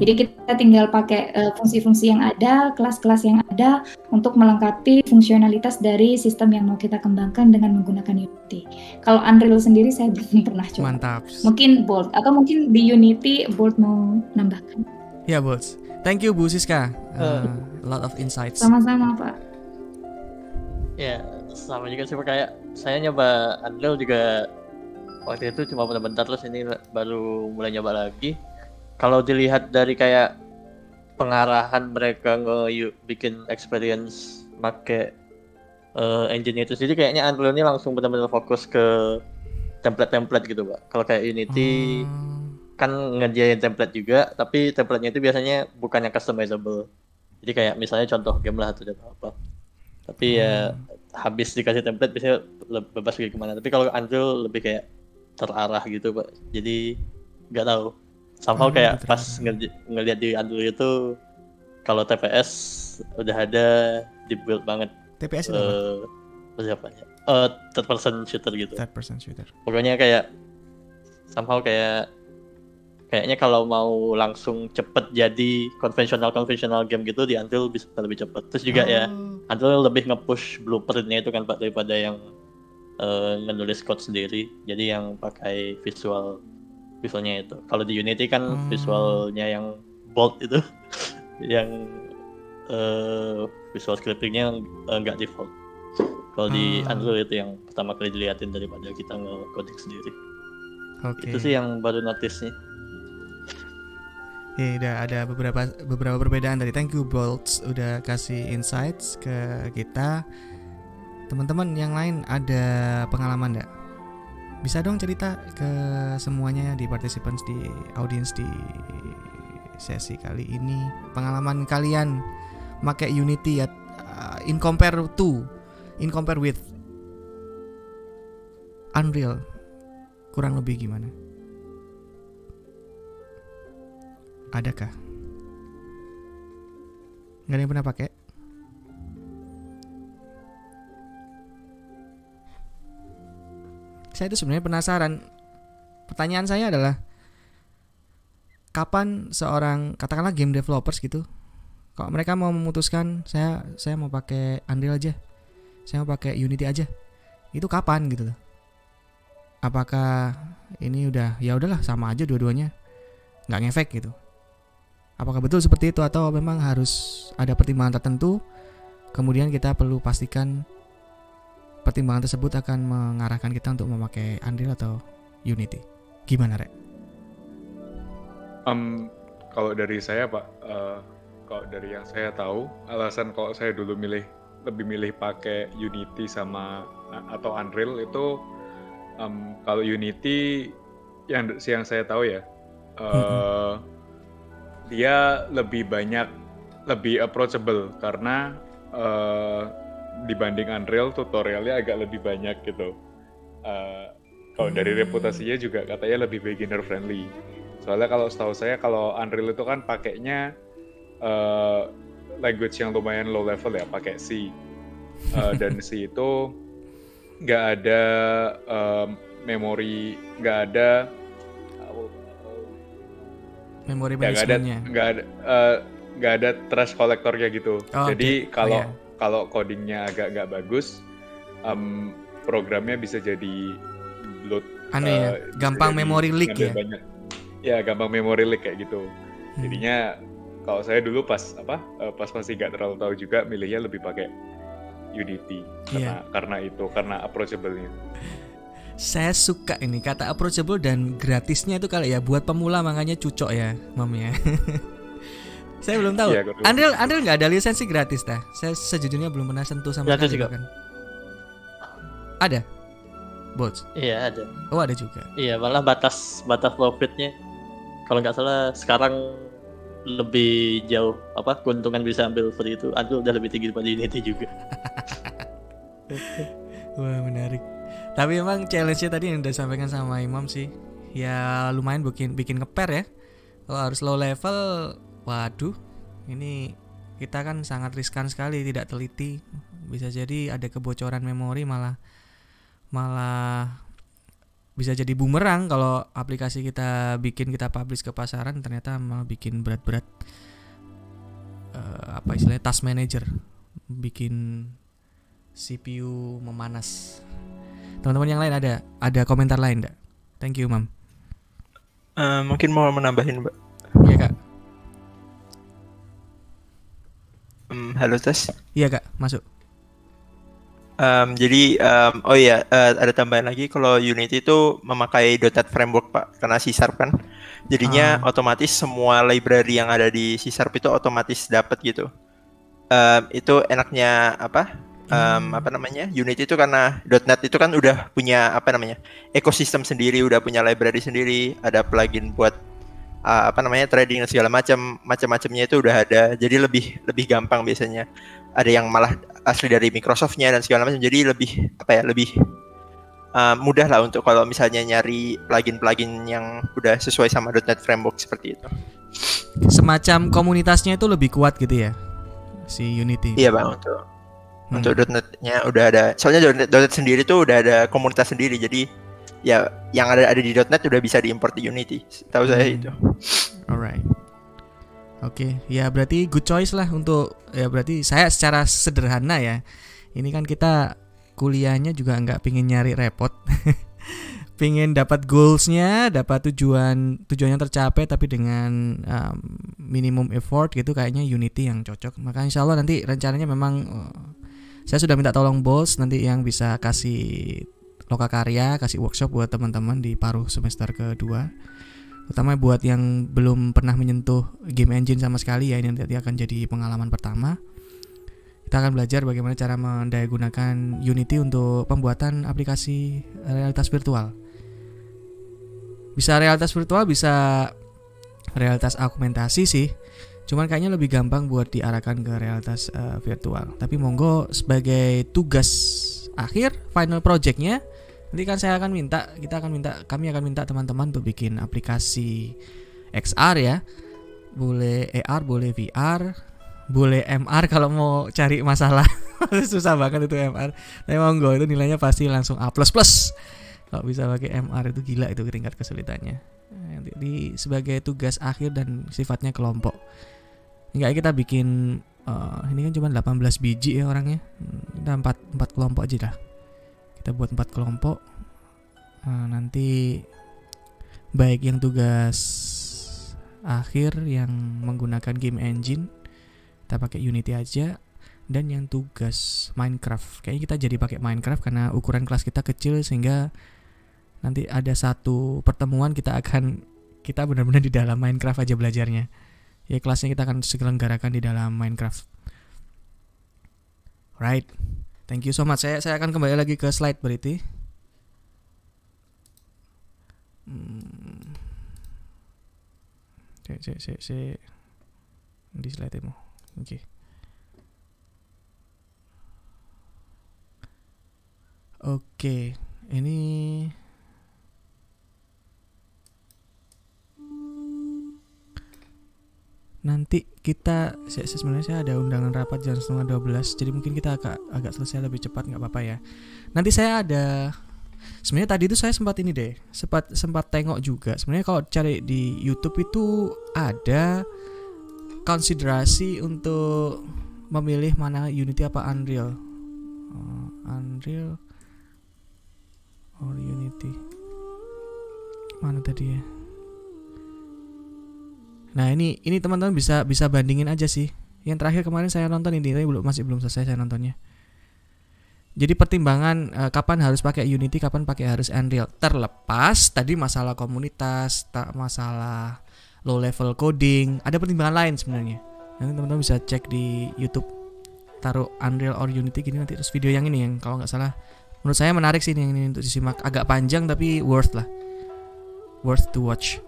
Jadi kita tinggal pakai fungsi-fungsi yang ada, kelas-kelas yang ada untuk melengkapi fungsionalitas dari sistem yang mau kita kembangkan dengan menggunakan Unity. Kalau Unreal sendiri saya belum pernah coba. Mantap. Mungkin Bolt atau mungkin di Unity Bolt mau nambahkan. Ya Bolt. Thank you Bu Siska. Lot of insights. Sama-sama Pak. Ya, sama juga sih, kayak saya nyoba Unreal juga waktu itu cuma bentar-bentar, terus ini baru mulai nyoba lagi. Kalau dilihat dari kayak pengarahan mereka bikin experience pakai engine itu sendiri, kayaknya Unreal ini langsung benar-benar fokus ke template-template gitu, Pak. Kalau kayak Unity kan ngerjain template juga, tapi templatenya itu biasanya bukannya customizable. Jadi kayak misalnya contoh game lah atau apa. Tapi ya habis dikasih template biasanya bebas kayak gimana. Tapi kalau Unreal lebih kayak terarah gitu, Pak. Jadi nggak tahu. Somehow kayak pas ngeliat di Unreal itu kalau TPS udah ada di build banget. TPS itu apa? Persiapannya. Third person shooter gitu. Third person shooter. Pokoknya kayak somehow kayaknya kalau mau langsung cepet jadi konvensional game gitu di Unreal bisa lebih cepet. Terus juga ya Unreal lebih nge-push blueprintnya itu kan Pak, daripada yang ngenulis code sendiri. Jadi yang pakai visualnya itu. Kalau di Unity kan visualnya yang bold itu yang visual scriptingnya nggak default. Kalau di Unreal itu yang pertama kali dilihatin daripada kita nge-coding sendiri. Itu sih yang baru notice-nya. Ya, udah ada beberapa perbedaan tadi. Thank you Bolts udah kasih insights ke kita. Teman-teman yang lain ada pengalaman enggak? Bisa dong cerita ke semuanya di participants, di audience di sesi kali ini. Pengalaman kalian pakai Unity ya, in compare with Unreal, kurang lebih gimana? Adakah? Nggak ada yang pernah pakai? Saya itu sebenarnya penasaran. Pertanyaan saya adalah, kapan seorang katakanlah game developers gitu, kalau mereka mau memutuskan saya mau pakai Unreal aja, saya mau pakai Unity aja, itu kapan gitu loh? Apakah ini udah ya udahlah sama aja dua-duanya, nggak ngefek gitu? Apakah betul seperti itu atau memang harus ada pertimbangan tertentu, kemudian kita perlu pastikan pertimbangan tersebut akan mengarahkan kita untuk memakai Unreal atau Unity? Gimana, Rek? Kalau dari saya, Pak, kalau dari yang saya tahu, alasan kalau saya dulu lebih milih pakai Unity atau Unreal itu, kalau Unity yang saya tahu ya, dia lebih approachable karena dibanding Unreal tutorialnya agak lebih banyak gitu. Kalau dari reputasinya juga katanya lebih beginner friendly. Soalnya kalau setahu saya kalau Unreal itu kan pakainya language yang lumayan low level ya, pakai C. Dan C itu nggak ada memori, nggak ada memori manajemennya, nggak ada trash collectornya gitu. Jadi okay. kalau codingnya agak nggak bagus, programnya bisa jadi load. Gampang memory leak ya. Banyak. Ya, gampang memory leak kayak gitu. Jadinya kalau saya dulu pas masih nggak terlalu tahu juga, milihnya lebih pakai Unity Iya. karena approachable-nya. Saya suka ini kata approachable dan gratisnya itu kali ya buat pemula, makanya cucok ya, Mam ya. Saya belum tahu. Iya, Unreal nggak ada lisensi gratis dah. Saya sejujurnya belum pernah sentuh sama Gratis sekali juga. bahkan. Ada. Bots. Iya ada. Oh, ada juga. Iya, malah batas profitnya kalau nggak salah sekarang lebih jauh, keuntungan bisa ambil free itu udah lebih tinggi daripada Unity juga. Wah, menarik. Tapi emang challenge-nya tadi yang udah disampaikan sama Imam sih, ya lumayan bikin ngeper ya. Kalau harus low level, waduh, ini kita kan sangat riskan sekali, tidak teliti. Bisa jadi ada kebocoran memori, malah bisa jadi bumerang kalau aplikasi kita publish ke pasaran ternyata malah bikin berat-berat istilahnya task manager, bikin CPU memanas. Teman-teman yang lain ada komentar lain enggak? Thank you, Mam. Mungkin mau menambahin, Mbak. Iya, Kak. Halo tes. Iya, Kak, masuk. Jadi ada tambahan lagi, kalau Unity itu memakai .NET Framework, Pak, karena C# kan. Jadinya otomatis semua library yang ada di C# itu otomatis dapat gitu. Itu enaknya Unity itu karena .NET itu kan udah punya ekosistem sendiri, udah punya library sendiri, ada plugin buat trading dan segala macam-macamnya itu udah ada. Jadi lebih gampang biasanya. Ada yang malah asli dari Microsoft-nya dan segala macam. Jadi lebih mudah lah untuk kalau misalnya nyari plugin yang udah sesuai sama .NET Framework seperti itu. Semacam komunitasnya itu lebih kuat gitu ya, si Unity. Iya, Bang, untuk .NET-nya udah ada. Soalnya .NET sendiri tuh udah ada komunitas sendiri. Jadi ya yang ada di .NET udah bisa diimport di Unity. Tahu saya itu. Alright. Oke, ya berarti good choice lah berarti saya secara sederhana ya. Ini kan kita kuliahnya juga nggak pingin nyari repot. Pingin dapat goalsnya, dapat tujuannya tercapai tapi dengan minimum effort gitu, kayaknya Unity yang cocok. Maka insya Allah nanti rencananya memang saya sudah minta tolong Bols nanti yang bisa kasih lokakarya, kasih workshop buat teman-teman di paruh semester kedua. Terutama buat yang belum pernah menyentuh game engine sama sekali ya, ini nanti akan jadi pengalaman pertama. Kita akan belajar bagaimana cara mendayagunakan Unity untuk pembuatan aplikasi realitas virtual. Bisa realitas virtual, bisa realitas augmentasi sih. Cuman kayaknya lebih gampang buat diarahkan ke realitas virtual. Tapi monggo sebagai tugas akhir, final projectnya, nanti kan kami akan minta teman-teman untuk bikin aplikasi XR ya. Boleh AR, boleh VR, boleh MR kalau mau cari masalah. Susah banget itu MR. Tapi monggo, itu nilainya pasti langsung A++. Kalau bisa pakai MR itu gila, itu tingkat kesulitannya. Jadi sebagai tugas akhir dan sifatnya kelompok. Enggak, kita bikin ini kan cuma 18 biji ya orangnya. Kita 4 kelompok aja dah. Kita buat 4 kelompok. Nanti baik yang tugas akhir yang menggunakan game engine kita pakai Unity aja, dan yang tugas Minecraft kayaknya kita jadi pakai Minecraft karena ukuran kelas kita kecil, sehingga nanti ada satu pertemuan kita benar-benar di dalam Minecraft aja belajarnya. Ya kelasnya kita akan selenggarakan di dalam Minecraft. Right. Thank you so much. Saya akan kembali lagi ke slide berarti. Cek di slide mu. Oke. Oke, ini nanti kita sebenarnya saya ada undangan rapat jam 11:30, jadi mungkin kita agak selesai lebih cepat, nggak apa-apa ya. Nanti saya ada, sebenarnya tadi itu saya sempat tengok juga. Sebenarnya kalau cari di YouTube itu ada konsiderasi untuk memilih mana Unity apa Unreal. Unreal or Unity. Mana tadi ya? Nah, ini teman-teman bisa bandingin aja sih. Yang terakhir kemarin saya nonton ini, tapi masih belum selesai saya nontonnya. Jadi pertimbangan kapan harus pakai Unity, kapan pakai harus Unreal. Terlepas tadi masalah komunitas, masalah low level coding, ada pertimbangan lain sebenarnya. Nanti teman-teman bisa cek di YouTube, taruh Unreal or Unity gini nanti, terus video yang ini yang kalau nggak salah menurut saya menarik sih ini untuk disimak, agak panjang tapi worth to watch.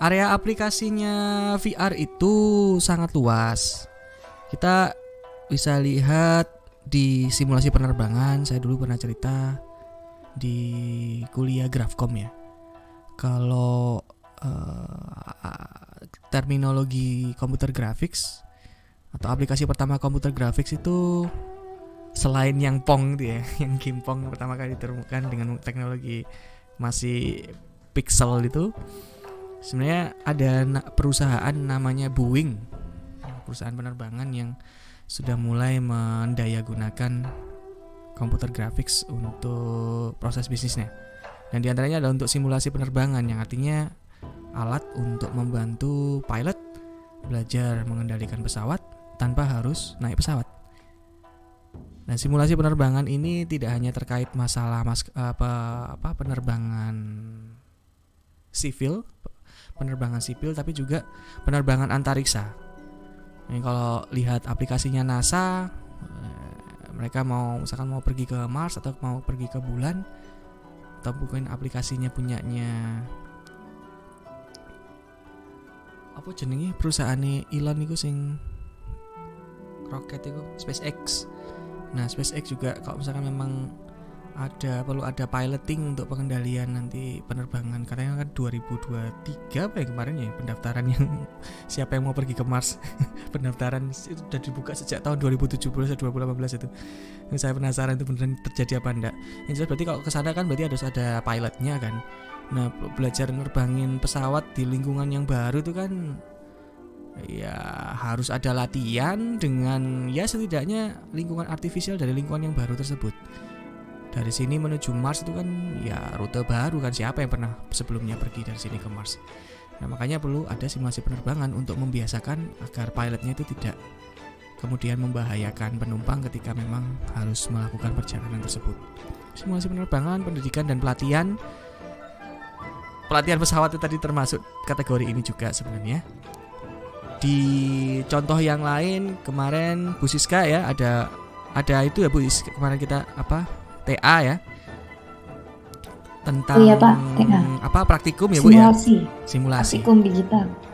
Area aplikasinya VR itu sangat luas. Kita bisa lihat di simulasi penerbangan. Saya dulu pernah cerita di kuliah Grafcom ya. Kalau terminologi computer graphics atau aplikasi pertama computer graphics itu selain yang Pong itu ya, yang game Pong pertama kali ditemukan dengan teknologi masih pixel itu. Sebenarnya ada perusahaan namanya Boeing, perusahaan penerbangan yang sudah mulai mendayagunakan computer graphics untuk proses bisnisnya. Dan diantaranya adalah untuk simulasi penerbangan, yang artinya alat untuk membantu pilot belajar mengendalikan pesawat tanpa harus naik pesawat. Nah, simulasi penerbangan ini tidak hanya terkait masalah penerbangan sipil, tapi juga penerbangan antariksa. Ini kalau lihat aplikasinya NASA, mereka misalkan mau pergi ke Mars atau mau pergi ke bulan, atau mungkin aplikasinya punyanya apa jenenge perusahaane Elon niku sing roket itu SpaceX. Nah, SpaceX juga kalau misalkan memang perlu ada piloting untuk pengendalian nanti penerbangan, katanya kan 2023 apa ya kemarin ya pendaftaran yang siapa yang mau pergi ke Mars. Pendaftaran itu sudah dibuka sejak tahun 2017 atau 2018 itu. Nah, saya penasaran itu beneran terjadi apa enggak. Yang jelas berarti kalau kesana kan berarti harus ada pilotnya kan. Nah, belajar nerbangin pesawat di lingkungan yang baru itu kan ya harus ada latihan dengan ya setidaknya lingkungan artifisial dari lingkungan yang baru tersebut. Dari sini menuju Mars itu kan ya rute baru kan, siapa yang pernah sebelumnya pergi dari sini ke Mars. Nah, makanya perlu ada simulasi penerbangan untuk membiasakan agar pilotnya itu tidak kemudian membahayakan penumpang ketika memang harus melakukan perjalanan tersebut. Simulasi penerbangan, pendidikan dan pelatihan pesawat itu tadi termasuk kategori ini juga sebenarnya. Di contoh yang lain kemarin Bu Siska ya ada itu ya Bu, kemarin kita TA ya tentang Pak, TA. Praktikum ya Bu ya, simulasi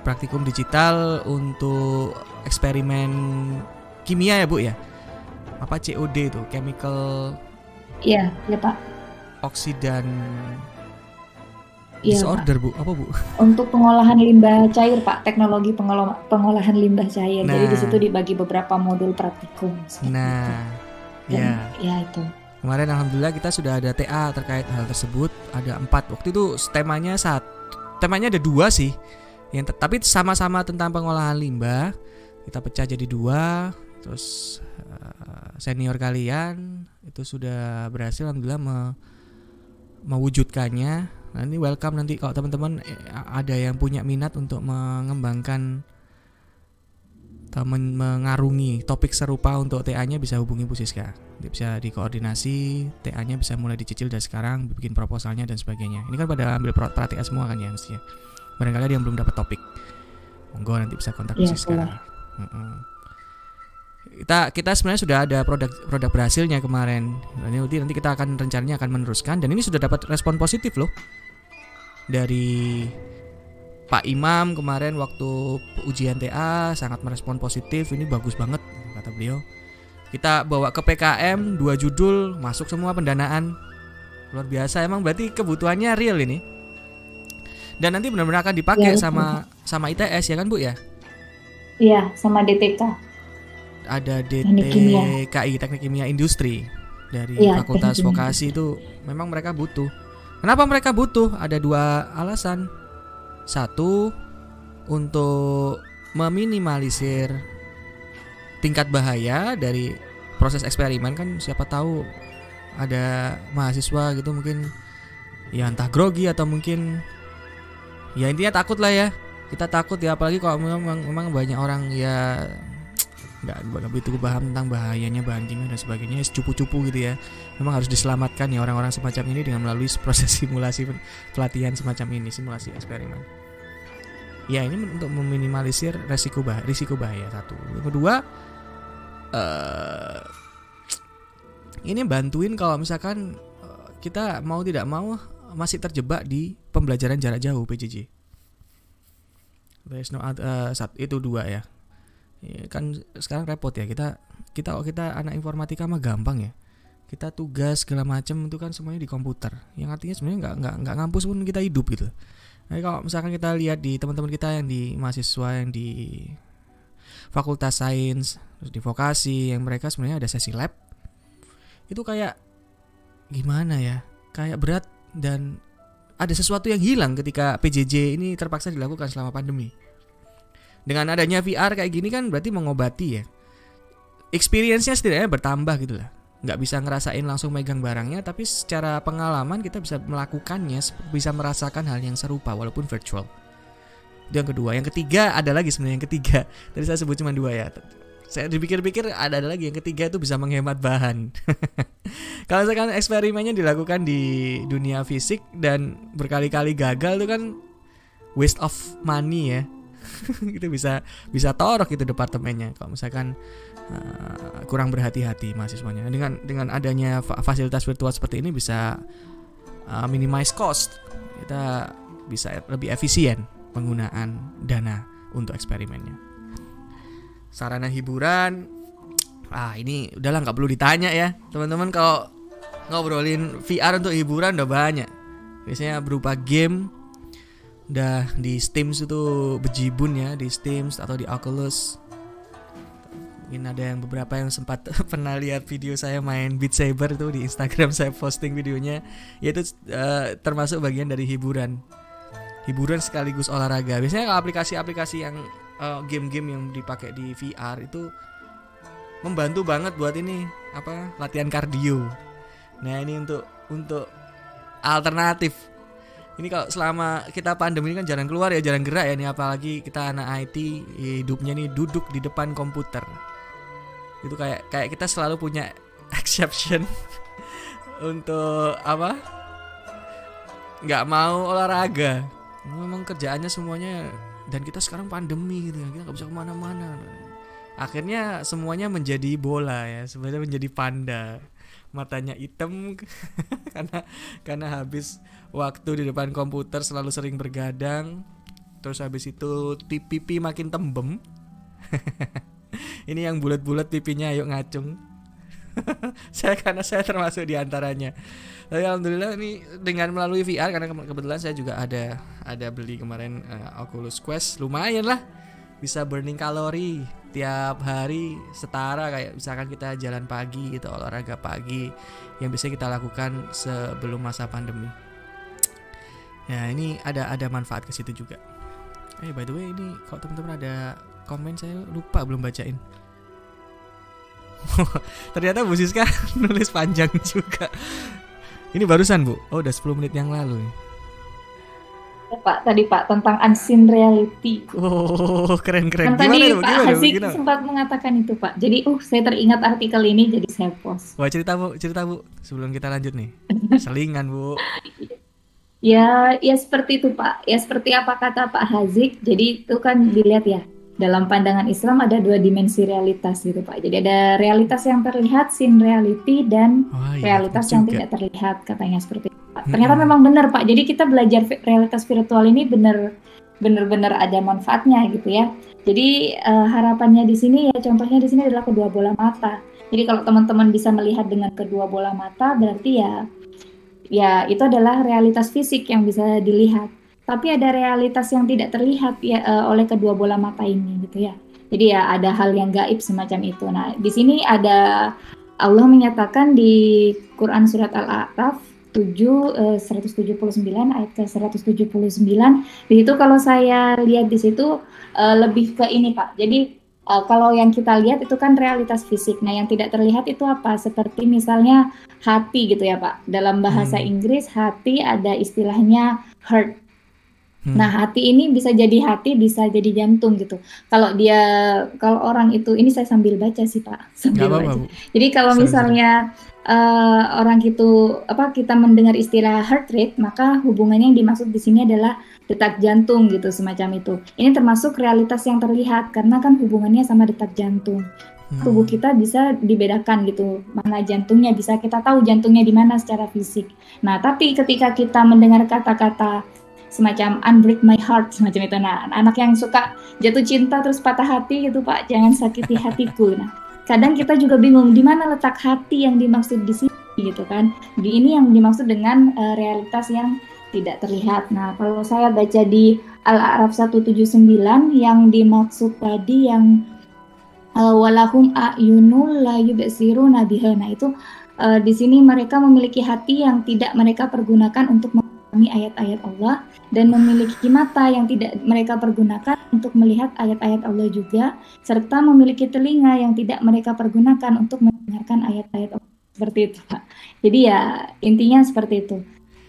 praktikum digital untuk eksperimen kimia ya Bu ya, COD itu chemical Pak oksidan disorder Bu, apa Bu? Untuk pengolahan limbah cair Pak, teknologi pengolahan limbah cair. Jadi di situ dibagi beberapa modul praktikum. Itu. Kemarin alhamdulillah kita sudah ada TA terkait hal tersebut, ada 4. Waktu itu temanya ada 2 sih. Tapi sama-sama tentang pengolahan limbah. Kita pecah jadi 2. Terus senior kalian itu sudah berhasil alhamdulillah mewujudkannya. Nah, ini welcome nanti kalau teman-teman ada yang punya minat untuk mengembangkan atau mengarungi topik serupa untuk TA-nya bisa hubungi Bu Siska. Bisa dikoordinasi, TA-nya bisa mulai dicicil dari sekarang, bikin proposalnya dan sebagainya. Ini kan pada ambil praktik semua kan ya mestinya. Barangkali ada yang belum dapat topik, monggo nanti bisa kontak Bu Siska. Kita sebenarnya sudah ada produk berhasilnya kemarin. Nanti kita rencananya akan meneruskan, dan ini sudah dapat respon positif loh dari Pak Imam kemarin waktu ujian TA, sangat merespon positif. Ini bagus banget kata beliau. Kita bawa ke PKM 2 judul, masuk semua pendanaan. Luar biasa, emang berarti kebutuhannya real ini. Dan nanti benar-benar akan dipakai sama ITS ya kan Bu ya? Iya, sama DTK. Ada DTKI, Teknik Kimia Industri dari Fakultas Vokasi itu memang mereka butuh. Kenapa mereka butuh? Ada 2 alasan. 1, untuk meminimalisir tingkat bahaya dari proses eksperimen kan, siapa tahu ada mahasiswa gitu mungkin ya entah grogi atau mungkin ya intinya takut lah ya. Kita takut ya, apalagi kalau memang banyak orang ya nggak begitu paham tentang bahayanya bahan kimia dan sebagainya, cupu-cupu gitu ya. Memang harus diselamatkan ya orang-orang semacam ini dengan melalui proses simulasi pelatihan semacam ini, simulasi eksperimen. Ya ini untuk meminimalisir risiko bahaya satu. Yang kedua, ini bantuin kalau misalkan kita mau tidak mau masih terjebak di pembelajaran jarak jauh PJJ. There's no itu dua ya. Ya, kan sekarang repot ya kita anak informatika mah gampang ya. Kita tugas segala macam itu kan semuanya di komputer. Yang artinya sebenarnya nggak ngampus pun kita hidup gitu. Nah, kalau misalkan kita lihat di teman-teman kita yang di mahasiswa yang di Fakultas Sains, terus di vokasi yang mereka sebenarnya ada sesi lab. Itu kayak gimana ya? Kayak berat dan ada sesuatu yang hilang ketika PJJ ini terpaksa dilakukan selama pandemi. Dengan adanya VR kayak gini kan berarti mengobati ya. Experience-nya setidaknya bertambah gitu lah. Nggak bisa ngerasain langsung megang barangnya, tapi secara pengalaman kita bisa melakukannya, bisa merasakan hal yang serupa walaupun virtual. Itu yang kedua. Yang ketiga ada lagi sebenarnya yang ketiga. Tadi saya sebut cuma 2 ya. Saya dipikir-pikir ada lagi yang ketiga itu bisa menghemat bahan. Kalau misalkan eksperimennya dilakukan di dunia fisik dan berkali-kali gagal itu kan waste of money ya. Itu bisa torok itu departemennya kalau misalkan kurang berhati-hati mahasiswanya. Dengan adanya fasilitas virtual seperti ini bisa minimize cost. Kita bisa lebih efisien penggunaan dana untuk eksperimennya. Sarana hiburan, ini udahlah nggak perlu ditanya ya teman-teman. Kalau ngobrolin VR untuk hiburan udah banyak. Biasanya berupa game. Udah di Steam itu bejibun ya, di Steam atau di Oculus. Mungkin ada yang beberapa yang sempat pernah lihat video saya main Beat Saber itu di Instagram, saya posting videonya. Yaitu termasuk bagian dari hiburan sekaligus olahraga. Biasanya aplikasi-aplikasi yang game-game yang dipakai di VR itu membantu banget buat ini latihan kardio. Nah ini untuk alternatif. Ini kalau selama kita pandemi ini kan jarang keluar ya, jarang gerak ya nih, apalagi kita anak IT hidupnya nih duduk di depan komputer. Itu kayak kita selalu punya exception untuk nggak mau olahraga. Memang kerjaannya semuanya, dan kita sekarang pandemi gitu ya, kita nggak bisa kemana-mana. Akhirnya semuanya menjadi bola ya, sebenarnya menjadi panda. Matanya hitam karena habis waktu di depan komputer selalu sering bergadang. Terus habis itu pipi makin tembem. Ini yang bulat-bulat pipinya ayo ngacung. Karena saya termasuk di antaranya. Tapi alhamdulillah ini dengan melalui VR, karena kebetulan saya juga ada beli kemarin Oculus Quest, lumayan lah. Bisa burning kalori tiap hari setara kayak misalkan kita jalan pagi gitu, olahraga pagi yang bisa kita lakukan sebelum masa pandemi. Ya ini ada manfaat ke situ juga. By the way ini kalau teman-teman ada komen saya lupa belum bacain. Ternyata Bu Siska nulis panjang juga. Ini barusan Bu. Oh udah 10 menit yang lalu nih. Ya, Pak, tadi Pak tentang unseen reality. Oh, keren. Kan tadi Pak Hazik sempat mengatakan itu Pak. Jadi, saya teringat artikel ini jadi saya post. Wah, cerita Bu, sebelum kita lanjut nih. Selingan Bu. Ya seperti itu Pak. Ya seperti apa kata Pak Hazik. Jadi itu kan dilihat ya. Dalam pandangan Islam ada 2 dimensi realitas gitu Pak. Jadi ada realitas yang terlihat, seen reality, dan realitas yang tidak terlihat, katanya seperti itu Pak. Ternyata memang benar Pak. Jadi kita belajar realitas virtual ini benar-benar ada manfaatnya gitu ya. Jadi harapannya di sini ya, contohnya di sini adalah kedua bola mata. Jadi kalau teman-teman bisa melihat dengan kedua bola mata, berarti ya itu adalah realitas fisik yang bisa dilihat. Tapi ada realitas yang tidak terlihat ya oleh kedua bola mata ini gitu ya. Jadi ya ada hal yang gaib semacam itu. Nah, di sini ada Allah menyatakan di Quran surat Al-A'raf 179 ayat ke 179. Di situ kalau saya lihat di situ lebih ke ini Pak. Jadi kalau yang kita lihat itu kan realitas fisik. Nah, yang tidak terlihat itu apa? Seperti misalnya hati gitu ya Pak. Dalam bahasa Inggris hati ada istilahnya heart. Nah, hati ini bisa jadi hati, bisa jadi jantung gitu. Kalau orang itu, ini saya sambil baca sih Pak, sambil Nggak apa-apa, baca. Bu. Jadi kalau Seru-seru. misalnya orang itu kita mendengar istilah heart rate, maka hubungannya yang dimaksud di sini adalah detak jantung gitu, semacam itu. Ini termasuk realitas yang terlihat karena kan hubungannya sama detak jantung. Tubuh kita bisa dibedakan gitu, mana jantungnya, bisa kita tahu jantungnya di mana secara fisik. Nah, tapi ketika kita mendengar kata-kata semacam unbreak my heart, semacam itu. Nah, anak yang suka jatuh cinta terus patah hati gitu Pak, jangan sakiti hatiku. Nah, kadang kita juga bingung di mana letak hati yang dimaksud di sini gitu kan. Ini yang dimaksud dengan realitas yang tidak terlihat. Nah, kalau saya baca di Al-A'raf 179 yang dimaksud tadi yang walahum a'yunul la yubsiruna biha. Nah, itu di sini mereka memiliki hati yang tidak mereka pergunakan untuk memahami ayat-ayat Allah, dan memiliki mata yang tidak mereka pergunakan untuk melihat ayat-ayat Allah juga, serta memiliki telinga yang tidak mereka pergunakan untuk mendengarkan ayat-ayat Allah. Seperti itu, Pak. Jadi ya intinya seperti itu.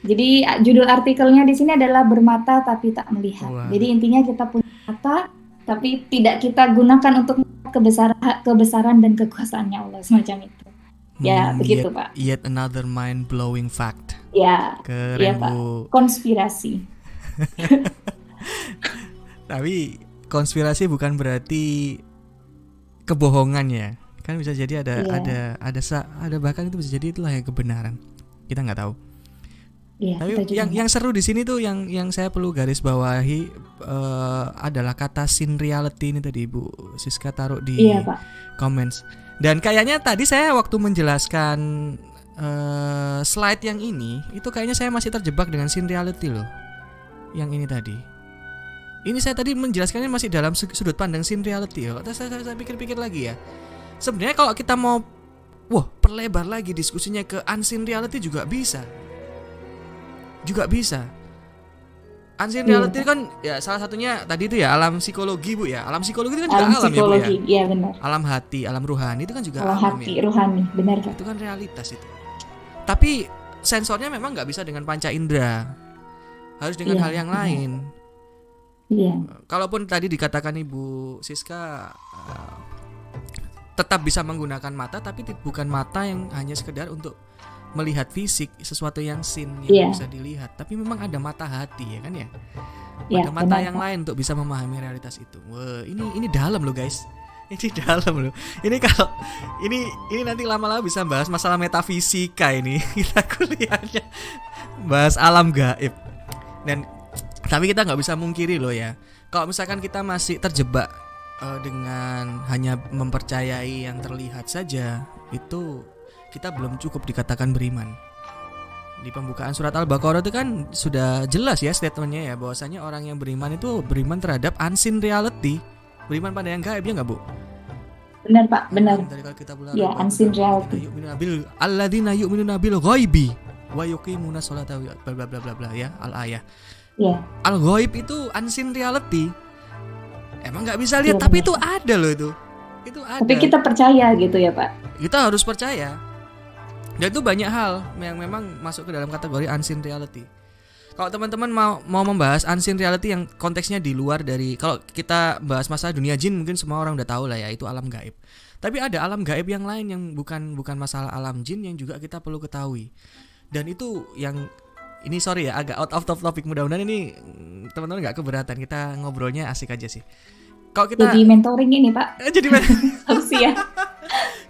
Jadi judul artikelnya di sini adalah bermata tapi tak melihat. Wah. Jadi intinya kita punya mata tapi tidak kita gunakan untuk kebesaran dan kekuasaannya Allah, semacam itu. Ya, begitu Pak. Yet another mind blowing fact. Ya, Keren, iya Pak. Bu. Konspirasi. Tapi konspirasi bukan berarti kebohongan ya. Kan bisa jadi ada bahkan itu bisa jadi itulah yang kebenaran. Kita nggak tahu. Iya, tapi yang seru di sini tuh yang saya perlu garis bawahi adalah kata sin reality ini tadi Ibu Siska taruh di comments. Dan kayaknya tadi saya waktu menjelaskan slide yang ini itu kayaknya saya masih terjebak dengan sin reality loh. Yang ini tadi. Ini saya tadi menjelaskannya masih dalam sudut pandang sin reality ya. Saya pikir-pikir lagi ya. Sebenarnya kalau kita mau perlebar lagi diskusinya ke unseen reality juga bisa. Unseen reality kan ya salah satunya tadi itu ya alam psikologi Bu ya. Alam psikologi itu kan juga alam psikologi, ya Bu ya. Iya benar. Alam hati, alam ruhani itu kan juga alam hati, ya. Ruhani, benar Pak. Itu kan realitas itu. Tapi sensornya memang nggak bisa dengan panca indera. Harus dengan hal yang lain. Iya. Kalaupun tadi dikatakan Ibu Siska tetap bisa menggunakan mata, tapi bukan mata yang hanya sekedar untuk melihat fisik sesuatu yang sin yang bisa dilihat, tapi memang ada mata hati ya kan ya. Ada mata yang lain untuk bisa memahami realitas itu. Wah, ini dalam loh guys. Ini dalam loh. Ini kalau ini nanti lama-lama bisa bahas masalah metafisika ini. Kita kuliahnya bahas alam gaib. Dan tapi kita nggak bisa mungkiri loh ya. Kalau misalkan kita masih terjebak dengan hanya mempercayai yang terlihat saja, itu kita belum cukup dikatakan beriman. Di pembukaan surat Al-Baqarah itu kan sudah jelas ya statementnya ya, bahwasanya orang yang beriman itu beriman terhadap unseen reality, beriman pada yang gaib, ya nggak Bu? Benar Pak, benar. Ya, unseen reality. Alladzina yu'minuna bil ghaibi wa yuqimuna sholata bla bla bla bla ya, al-ayah. Ya. Al-ghaib itu unseen reality. Emang nggak bisa lihat, tapi itu ada loh itu. Itu ada. Tapi kita percaya gitu ya Pak. Kita harus percaya. Dan itu banyak hal yang memang masuk ke dalam kategori unseen reality. Kalau teman-teman mau membahas unseen reality yang konteksnya di luar dari, kalau kita bahas masalah dunia jin mungkin semua orang udah tahu lah ya, itu alam gaib. Tapi ada alam gaib yang lain yang bukan masalah alam jin yang juga kita perlu ketahui. Dan itu yang ini sorry ya agak out of topic, mudah-mudahan ini teman-teman nggak keberatan, kita ngobrolnya asik aja sih. Kalau kita jadi mentoring ini Pak. Jadi mentoring ya.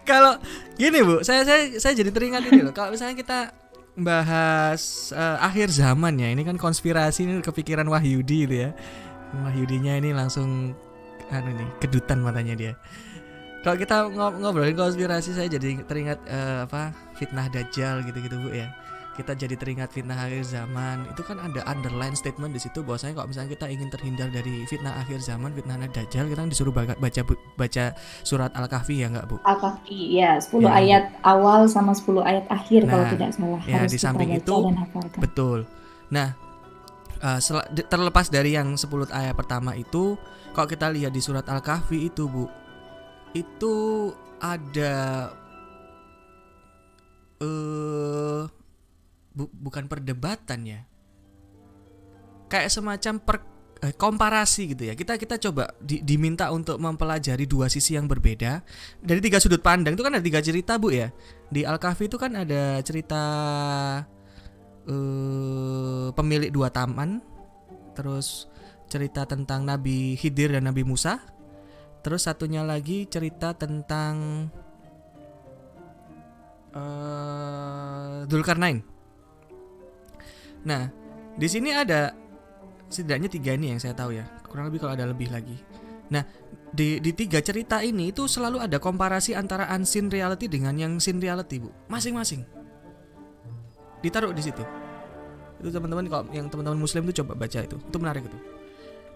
Kalau gini Bu, saya jadi teringat ini loh. Kalau misalnya kita bahas akhir zaman ya, ini kan konspirasi, ini kepikiran Wahyudi itu ya. Wahyudinya ini langsung kedutan matanya dia. Kalau kita ngobrolin konspirasi, saya jadi teringat fitnah Dajjal gitu-gitu Bu ya. Kita jadi teringat fitnah akhir zaman. Itu kan ada underline statement di situ bahwasanya kalau misalnya kita ingin terhindar dari fitnah akhir zaman, fitnah Dajjal, kita disuruh baca surat Al-Kahfi ya enggak Bu? Al-Kahfi ya, 10 ayat awal sama 10 ayat akhir kalau tidak salah. Ya, harus di samping itu betul. Nah, terlepas dari yang 10 ayat pertama itu, kalau kita lihat di surat Al-Kahfi itu Bu, itu ada bukan perdebatan ya. kayak semacam komparasi gitu ya. Kita coba diminta untuk mempelajari dua sisi yang berbeda dari tiga sudut pandang. Itu kan ada tiga cerita, Bu ya. Di Al-Kahfi itu kan ada cerita pemilik dua taman, terus cerita tentang Nabi Khidir dan Nabi Musa, terus satunya lagi cerita tentang Dzulkarnain. Nah, di sini ada setidaknya 3 ini yang saya tahu ya. Kurang lebih kalau ada lebih lagi. Nah, di 3 cerita ini itu selalu ada komparasi antara unseen reality dengan yang seen reality, Bu. Masing-masing. Ditaruh di situ. Itu teman-teman, kalau yang teman-teman muslim itu coba baca itu. Itu menarik itu.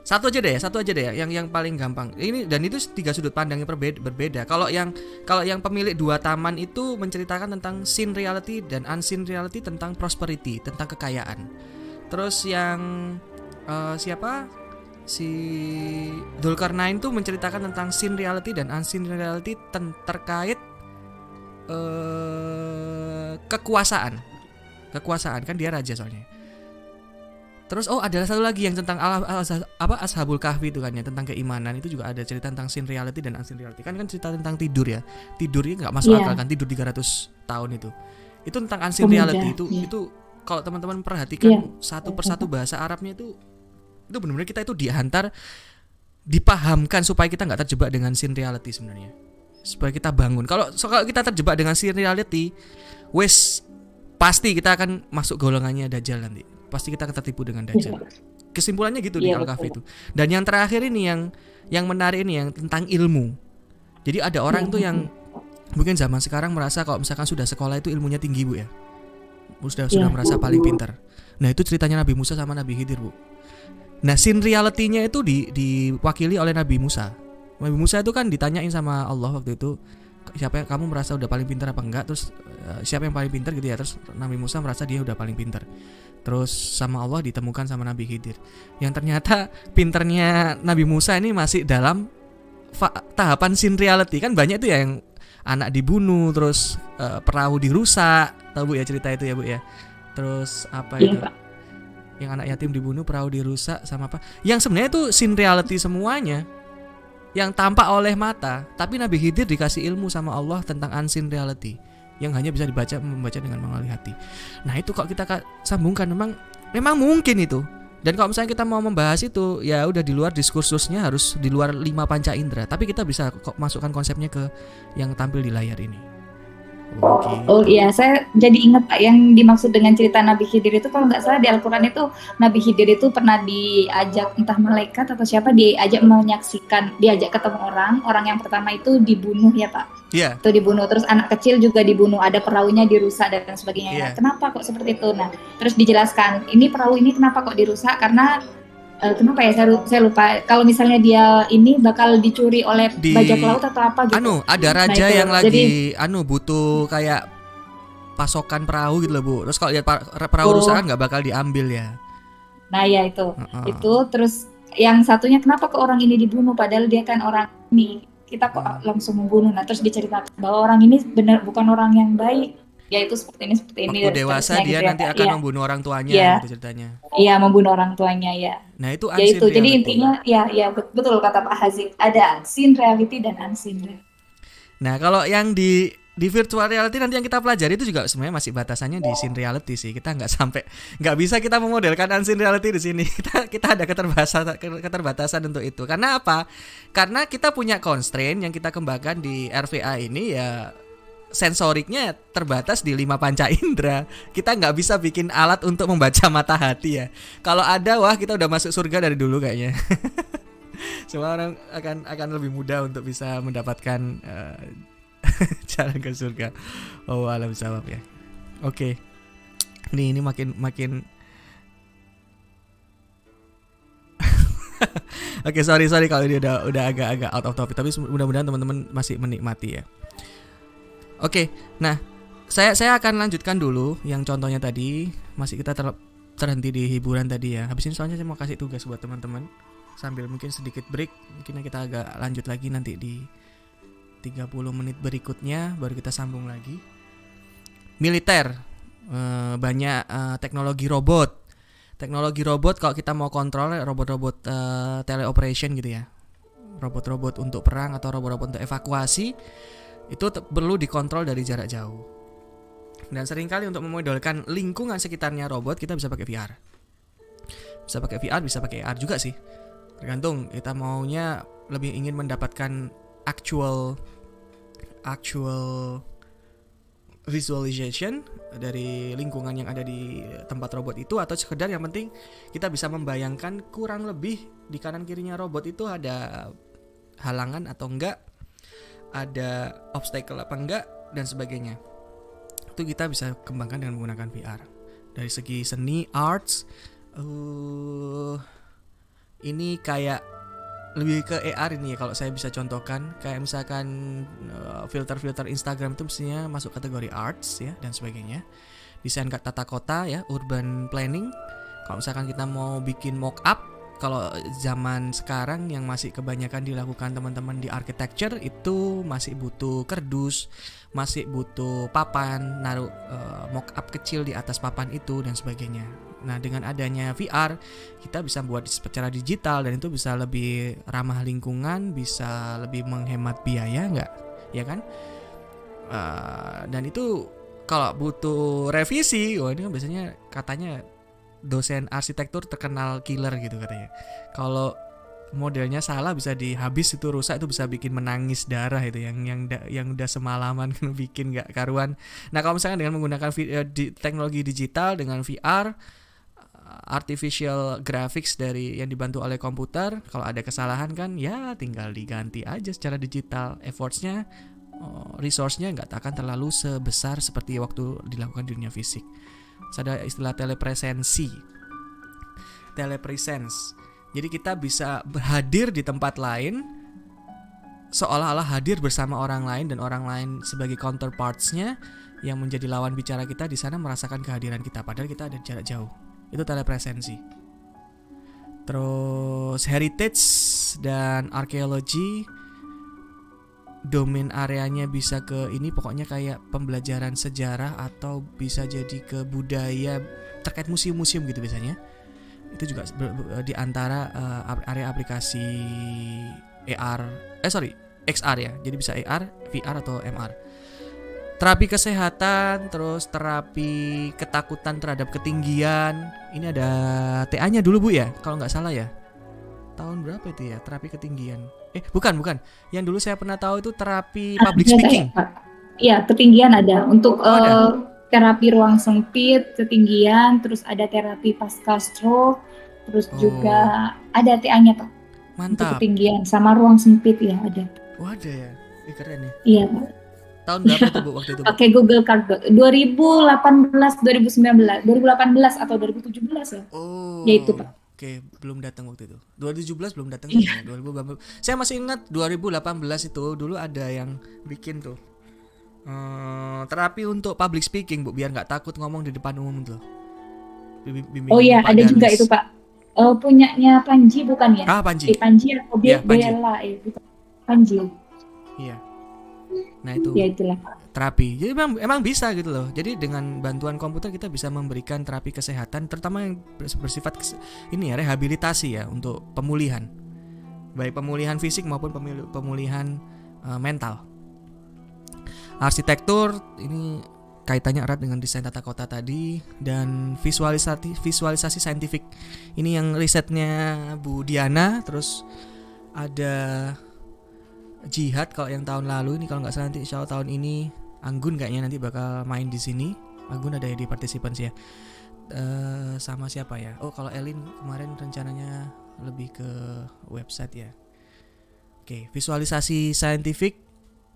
Satu aja deh ya, yang paling gampang. Ini dan itu 3 sudut pandang yang berbeda. Kalau yang pemilik dua taman itu menceritakan tentang seen reality dan unseen reality, tentang prosperity, tentang kekayaan. Terus yang si Dzulkarnain itu menceritakan tentang seen reality dan unseen reality terkait kekuasaan kan dia raja soalnya. Terus ada satu lagi yang tentang Ashabul Kahfi itu kan ya, tentang keimanan. Itu juga ada cerita tentang seen reality dan unseen reality. Kan cerita tentang tidur ya. Tidurnya enggak masuk akal kan, tidur 300 tahun itu. Itu tentang unseen reality itu kalau teman-teman perhatikan satu persatu bahasa Arabnya itu benar-benar kita itu dihantar, dipahamkan supaya kita enggak terjebak dengan seen reality sebenarnya. Supaya kita bangun. Kalau kita terjebak dengan seen reality, pasti kita akan masuk golongannya Dajjal nanti. Pasti kita akan tertipu dengan Dajjal. Kesimpulannya gitu di Al-Kahfi itu. Dan yang terakhir ini yang menarik ini yang tentang ilmu. Jadi ada orang tuh yang mungkin zaman sekarang merasa kalau misalkan sudah sekolah itu ilmunya tinggi, Bu ya. Sudah merasa paling pintar. Nah, itu ceritanya Nabi Musa sama Nabi Khidir, Bu. Nah, scene reality-nya itu diwakili oleh Nabi Musa. Nabi Musa itu kan ditanyain sama Allah waktu itu, siapa yang kamu merasa udah paling pintar apa enggak? Terus siapa yang paling pintar gitu ya. Terus Nabi Musa merasa dia udah paling pintar. Terus sama Allah ditemukan sama Nabi Khidir. Yang ternyata pinternya Nabi Musa ini masih dalam tahapan scene reality. Kan banyak tuh ya yang anak dibunuh, terus perahu dirusak. Tahu Bu ya cerita itu ya, Bu ya. Terus apa itu? Yang anak yatim dibunuh, perahu dirusak sama apa? Yang sebenarnya itu scene reality semuanya. Yang tampak oleh mata, tapi Nabi Khidir dikasih ilmu sama Allah tentang unseen reality yang hanya bisa membaca dengan melalui hati. Nah, itu kalau kita sambungkan memang mungkin itu. Dan kalau misalnya kita mau membahas itu, ya udah di luar diskursusnya, harus di luar 5 panca indera. Tapi kita bisa masukkan konsepnya ke yang tampil di layar ini. Oh iya, saya jadi ingat Pak yang dimaksud dengan cerita Nabi Khidir itu, kalau nggak salah di Al-Quran itu Nabi Khidir itu pernah diajak entah malaikat atau siapa, diajak ketemu orang yang pertama itu dibunuh ya Pak. Iya. Itu dibunuh, terus anak kecil juga dibunuh, ada perahunya dirusak dan sebagainya. Yeah. Kenapa kok seperti itu? Nah, terus dijelaskan ini perahu ini kenapa kok dirusak, karena kenapa ya saya lupa, kalau misalnya dia ini bakal dicuri oleh bajak laut atau apa gitu. Ada raja yang lagi butuh kayak pasokan perahu gitu loh, Bu. Terus kalau lihat perahu rusak kan nggak bakal diambil ya. Nah ya itu terus yang satunya kenapa kok orang ini dibunuh padahal dia kan orang ini, kita kok langsung membunuh. Nah terus diceritakan bahwa orang ini benar bukan orang yang baik, yaitu seperti ini. Waktu dewasa dia gitu nanti akan membunuh orang tuanya gitu ceritanya. Iya, membunuh orang tuanya ya. Nah, itu unseen reality. Jadi intinya ya betul kata Pak Hazik, ada seen reality dan unseen reality. Nah, kalau yang di virtual reality nanti yang kita pelajari itu juga sebenarnya masih batasannya di seen reality sih. Kita nggak bisa kita memodelkan unseen reality di sini. Kita ada keterbatasan untuk itu. Karena apa? Karena kita punya constraint yang kita kembangkan di RVA ini ya. Sensoriknya terbatas di 5 panca indera. Kita nggak bisa bikin alat untuk membaca mata hati ya. Kalau ada, wah kita udah masuk surga dari dulu kayaknya. Semua orang akan lebih mudah untuk bisa mendapatkan jalan ke surga. Oh alam sawab ya. Oke. Ini makin Oke, sorry kalau ini udah agak out of topic, tapi mudah-mudahan teman-teman masih menikmati ya. Oke, nah saya akan lanjutkan dulu yang contohnya tadi. Masih kita terhenti di hiburan tadi ya. Habis ini soalnya saya mau kasih tugas buat teman-teman, sambil mungkin sedikit break. Mungkin kita agak lanjut lagi nanti di 30 menit berikutnya baru kita sambung lagi. Militer, banyak teknologi robot. Teknologi robot kalau kita mau kontrol robot-robot teleoperation gitu ya, robot-robot untuk perang atau robot-robot untuk evakuasi itu perlu dikontrol dari jarak jauh. Dan seringkali untuk memodelkan lingkungan sekitarnya robot kita bisa pakai VR. Bisa pakai VR, bisa pakai AR juga sih. Tergantung kita maunya lebih ingin mendapatkan actual visualization dari lingkungan yang ada di tempat robot itu, atau sekedar yang penting kita bisa membayangkan kurang lebih di kanan kirinya robot itu ada halangan atau enggak, ada obstacle apa enggak, dan sebagainya. Itu kita bisa kembangkan dengan menggunakan VR. Dari segi seni, arts, ini kayak lebih ke AR ini ya kalau saya bisa contohkan. Kayak misalkan filter-filter Instagram itu mestinya masuk kategori arts ya dan sebagainya. Desain tata kota ya, urban planning. Kalau misalkan kita mau bikin mock up, kalau zaman sekarang yang masih kebanyakan dilakukan teman-teman di architecture itu masih butuh kardus, masih butuh papan, naruh mock up kecil di atas papan itu dan sebagainya. Nah, dengan adanya VR kita bisa buat secara digital dan itu bisa lebih ramah lingkungan, bisa lebih menghemat biaya nggak, ya kan? Dan itu kalau butuh revisi, ini kan biasanya katanya dosen arsitektur terkenal killer gitu katanya. Kalau modelnya salah bisa dihabis, itu rusak, itu bisa bikin menangis darah itu yang udah semalaman kan bikin nggak karuan. Nah, kalau misalnya dengan menggunakan teknologi digital dengan VR, artificial graphics dari yang dibantu oleh komputer, kalau ada kesalahan kan ya tinggal diganti aja secara digital. Effortsnya, resource-nya nggak akan terlalu sebesar seperti waktu dilakukan di dunia fisik. Ada istilah telepresensi, telepresence. Jadi kita bisa hadir di tempat lain, seolah-olah hadir bersama orang lain, dan orang lain sebagai counterparts-nya yang menjadi lawan bicara kita di sana merasakan kehadiran kita padahal kita ada jarak jauh. Itu telepresensi. Terus heritage dan arkeologi, domain areanya bisa ke ini, pokoknya kayak pembelajaran sejarah atau bisa jadi ke budaya terkait museum-museum gitu biasanya. Itu juga di antara area aplikasi XR ya. Jadi bisa AR, VR atau MR. Terapi kesehatan, terus terapi ketakutan terhadap ketinggian. Ini ada TA-nya dulu Bu ya, kalau nggak salah ya. Tahun berapa itu ya, terapi ketinggian? Bukan. Yang dulu saya pernah tahu itu terapi public speaking. Iya, ketinggian ada. Untuk terapi ruang sempit, ketinggian, terus ada terapi pasca stroke, terus juga ada TA-nya Pak. Mantap. Untuk ketinggian sama ruang sempit ya ada. Wah, ada ya. Keren ya. Iya Pak. Tahun berapa itu Bu waktu itu? Pakai Google Card 2018, 2019, 2018 atau 2017 ya? Oh. Ya itu Pak. Oke, belum datang waktu itu. 2017 belum datang ya. 2018. Saya masih ingat 2018 itu dulu ada yang bikin tuh. Terapi untuk public speaking Bu, biar nggak takut ngomong di depan umum tuh. Oh iya, ada juga itu Pak. Punyanya Panji bukan ya? Panji. Panji atau Ya, Bella bukan. Panji. Iya. Nah itu ya itulah terapi. Jadi emang bisa gitu loh. Jadi dengan bantuan komputer kita bisa memberikan terapi kesehatan, terutama yang bersifat rehabilitasi ya, untuk pemulihan, baik pemulihan fisik maupun pemulihan mental. Arsitektur ini kaitannya erat dengan desain tata kota tadi, dan visualisasi saintifik. Ini yang risetnya Bu Diana. Terus ada Jihad kalau yang tahun lalu ini, kalau nggak salah nanti insya Allah tahun ini Anggun kayaknya nanti bakal main di sini. Anggun ada di participants ya. Sama siapa ya? Oh, kalau Elin kemarin rencananya lebih ke website ya. Oke, visualisasi saintifik.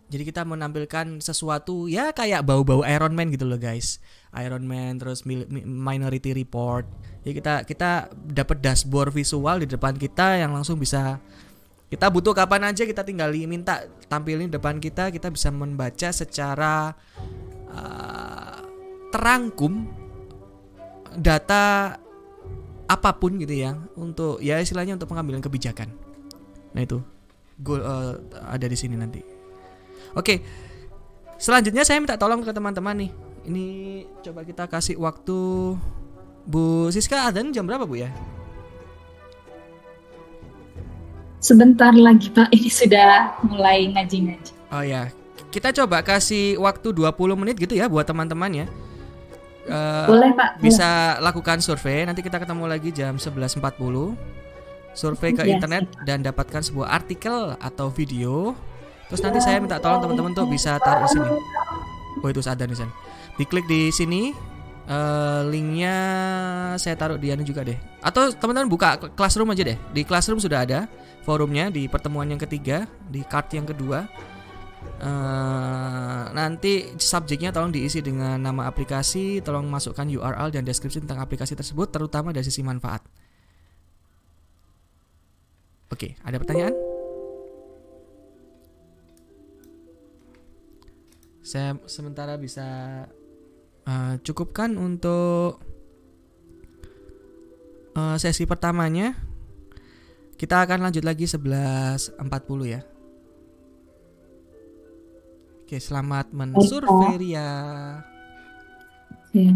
Jadi kita menampilkan sesuatu ya kayak bau-bau Iron Man gitu loh guys. Iron Man, terus Minority Report. Jadi kita dapat dashboard visual di depan kita yang langsung bisa kita butuh kapan aja, kita tinggal minta tampilin depan kita bisa membaca secara terangkum data apapun gitu ya, untuk ya istilahnya untuk pengambilan kebijakan. Nah itu ada di sini nanti. Oke, selanjutnya saya minta tolong ke teman-teman nih. Ini coba kita kasih waktu Bu Siska adzan jam berapa Bu ya? Sebentar lagi Pak, ini sudah mulai ngaji-ngaji. Oh ya, kita coba kasih waktu 20 menit gitu ya buat teman-teman ya. Boleh Pak. Bisa lakukan survei, nanti kita ketemu lagi jam 11.40. Survei ke Iya, internet dan dapatkan sebuah artikel atau video. Terus nanti saya minta tolong teman-teman tuh bisa taruh di sini. Oh itu ada di sana. Diklik di sini, linknya saya taruh di anu juga deh. Atau teman-teman buka Classroom aja deh. Di Classroom sudah ada forumnya di pertemuan yang ketiga, di card yang kedua. Nanti subjeknya tolong diisi dengan nama aplikasi, tolong masukkan URL dan deskripsi tentang aplikasi tersebut, terutama dari sisi manfaat. Oke, ada pertanyaan? Saya sementara bisa cukupkan untuk sesi pertamanya. Kita akan lanjut lagi 11.40 ya. Oke, selamat mensurvei Ria. Iya.